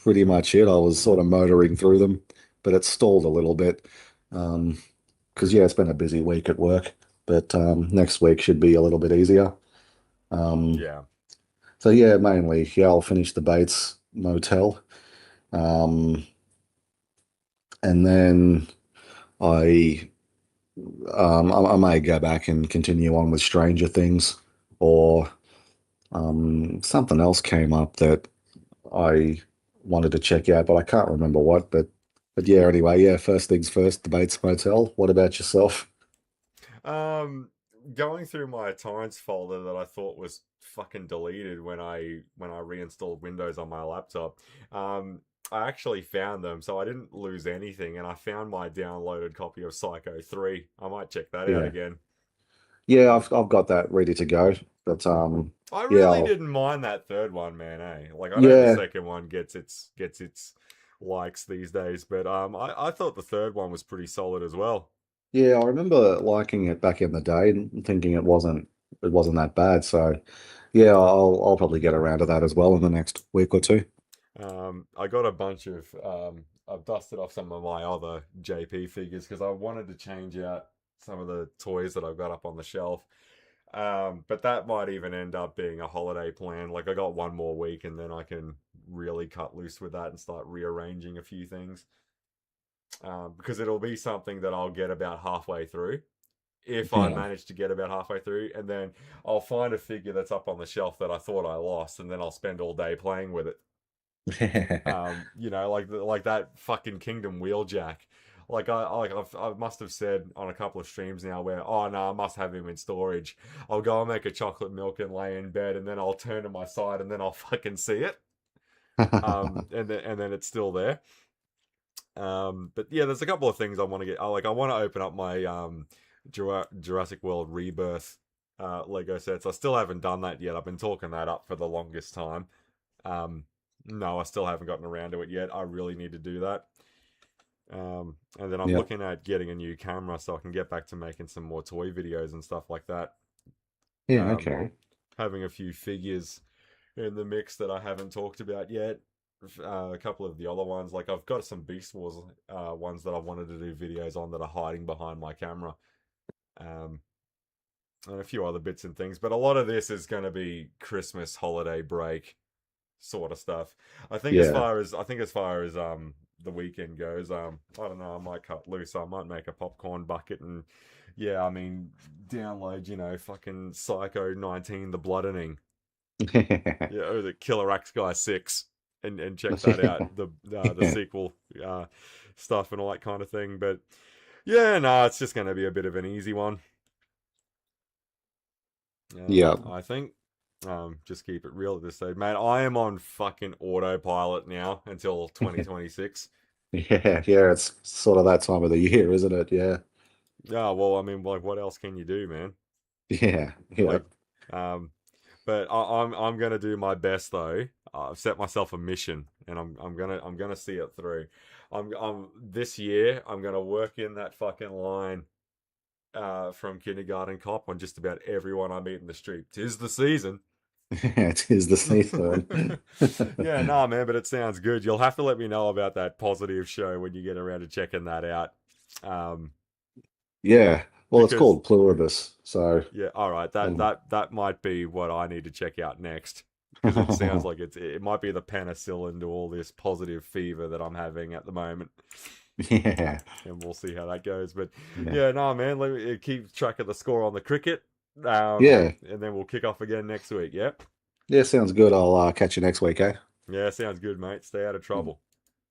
pretty much it. I was sort of motoring through them, but it stalled a little bit. Because yeah, it's been a busy week at work, but next week should be a little bit easier. Um, Yeah. so yeah, mainly, yeah, I'll finish the Bates Motel. Um, and then I I may go back and continue on with Stranger Things, or something else came up that I wanted to check out, but I can't remember what. But yeah, anyway, yeah. First things first, the Bates Motel. What about yourself? Um, Going through my torrents folder that I thought was fucking deleted when I reinstalled Windows on my laptop. Um, I actually found them, so I didn't lose anything, and I found my downloaded copy of Psycho 3. I might check that out Yeah, again. yeah. I've got that ready to go. But I yeah, really didn't mind that third one, man, eh? Like I know the yeah, second one gets its likes these days, but I thought the third one was pretty solid as well. yeah. I remember liking it back in the day and thinking it wasn't that bad. So yeah, I'll probably get around to that as well in the next week or two. I got a bunch of I've dusted off some of my other JP figures because I wanted to change out some of the toys that I've got up on the shelf. But that might even end up being a holiday plan. Like I got one more week, and then I can really cut loose with that and start rearranging a few things. Because it'll be something that I'll get about halfway through. If I Yeah. manage to get about halfway through, and then I'll find a figure that's up on the shelf that I thought I lost, and then I'll spend all day playing with it. Like that fucking Kingdom Wheeljack. I must have said on a couple of streams now where, oh no, I must have him in storage. I'll go and make a chocolate milk and lay in bed, and then I'll turn to my side, and then I'll fucking see it. And then it's still there. But yeah, there's a couple of things I want to get. I want to open up my Jurassic World Rebirth Lego sets. I still haven't done that yet. I've been talking that up for the longest time. No, I still haven't gotten around to it yet. I really need to do that. And then I'm Yep. looking at getting a new camera so I can get back to making some more toy videos and stuff like that. Yeah, okay. Having a few figures in the mix that I haven't talked about yet. A couple of the other ones, like I've got some Beast Wars ones that I wanted to do videos on that are hiding behind my camera. And a few other bits and things. But a lot of this is going to be Christmas holiday break sort of stuff. I think as Yeah. far as the weekend goes, I don't know, I might cut loose. I might make a popcorn bucket and yeah, I mean, download, fucking Psycho 19 The Bloodening. Yeah, or the Killer Axe Guy 6 and check that out. The sequel stuff and all that kind of thing. But yeah, no, it's just gonna be a bit of an easy one. Yeah. I think. Just keep it real at this stage, man. I am on fucking autopilot now until 2026. Yeah, yeah, it's sort of that time of the year, isn't it? Yeah. Yeah, well, I mean, like, what else can you do, man? Yeah. Yeah. Like, but I'm gonna do my best though. I've set myself a mission, and I'm gonna see it through. I'm this year I'm gonna work in that fucking line from Kindergarten Cop on just about everyone I meet in the street. 'Tis the season. It is the season. Yeah, nah, man, but it sounds good. You'll have to let me know about that positive show when you get around to checking that out. Yeah. Well, it's Because called Pluribus, so yeah, all right, that and that that might be what I need to check out next because it sounds like it might be the penicillin to all this positive fever that I'm having at the moment. yeah. And we'll see how that goes. But Yeah. yeah, no, man, let me keep track of the score on the cricket. Yeah. And then we'll kick off again next week. Yep. Yeah, sounds good. I'll catch you next week, eh? Yeah, sounds good, mate. Stay out of trouble.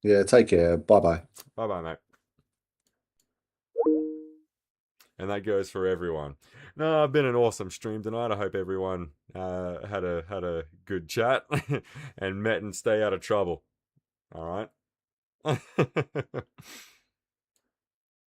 Yeah, take care. Bye-bye. Bye bye, mate. And that goes for everyone. No, I've been an awesome stream tonight. I hope everyone had a good chat and met and stay out of trouble. All right.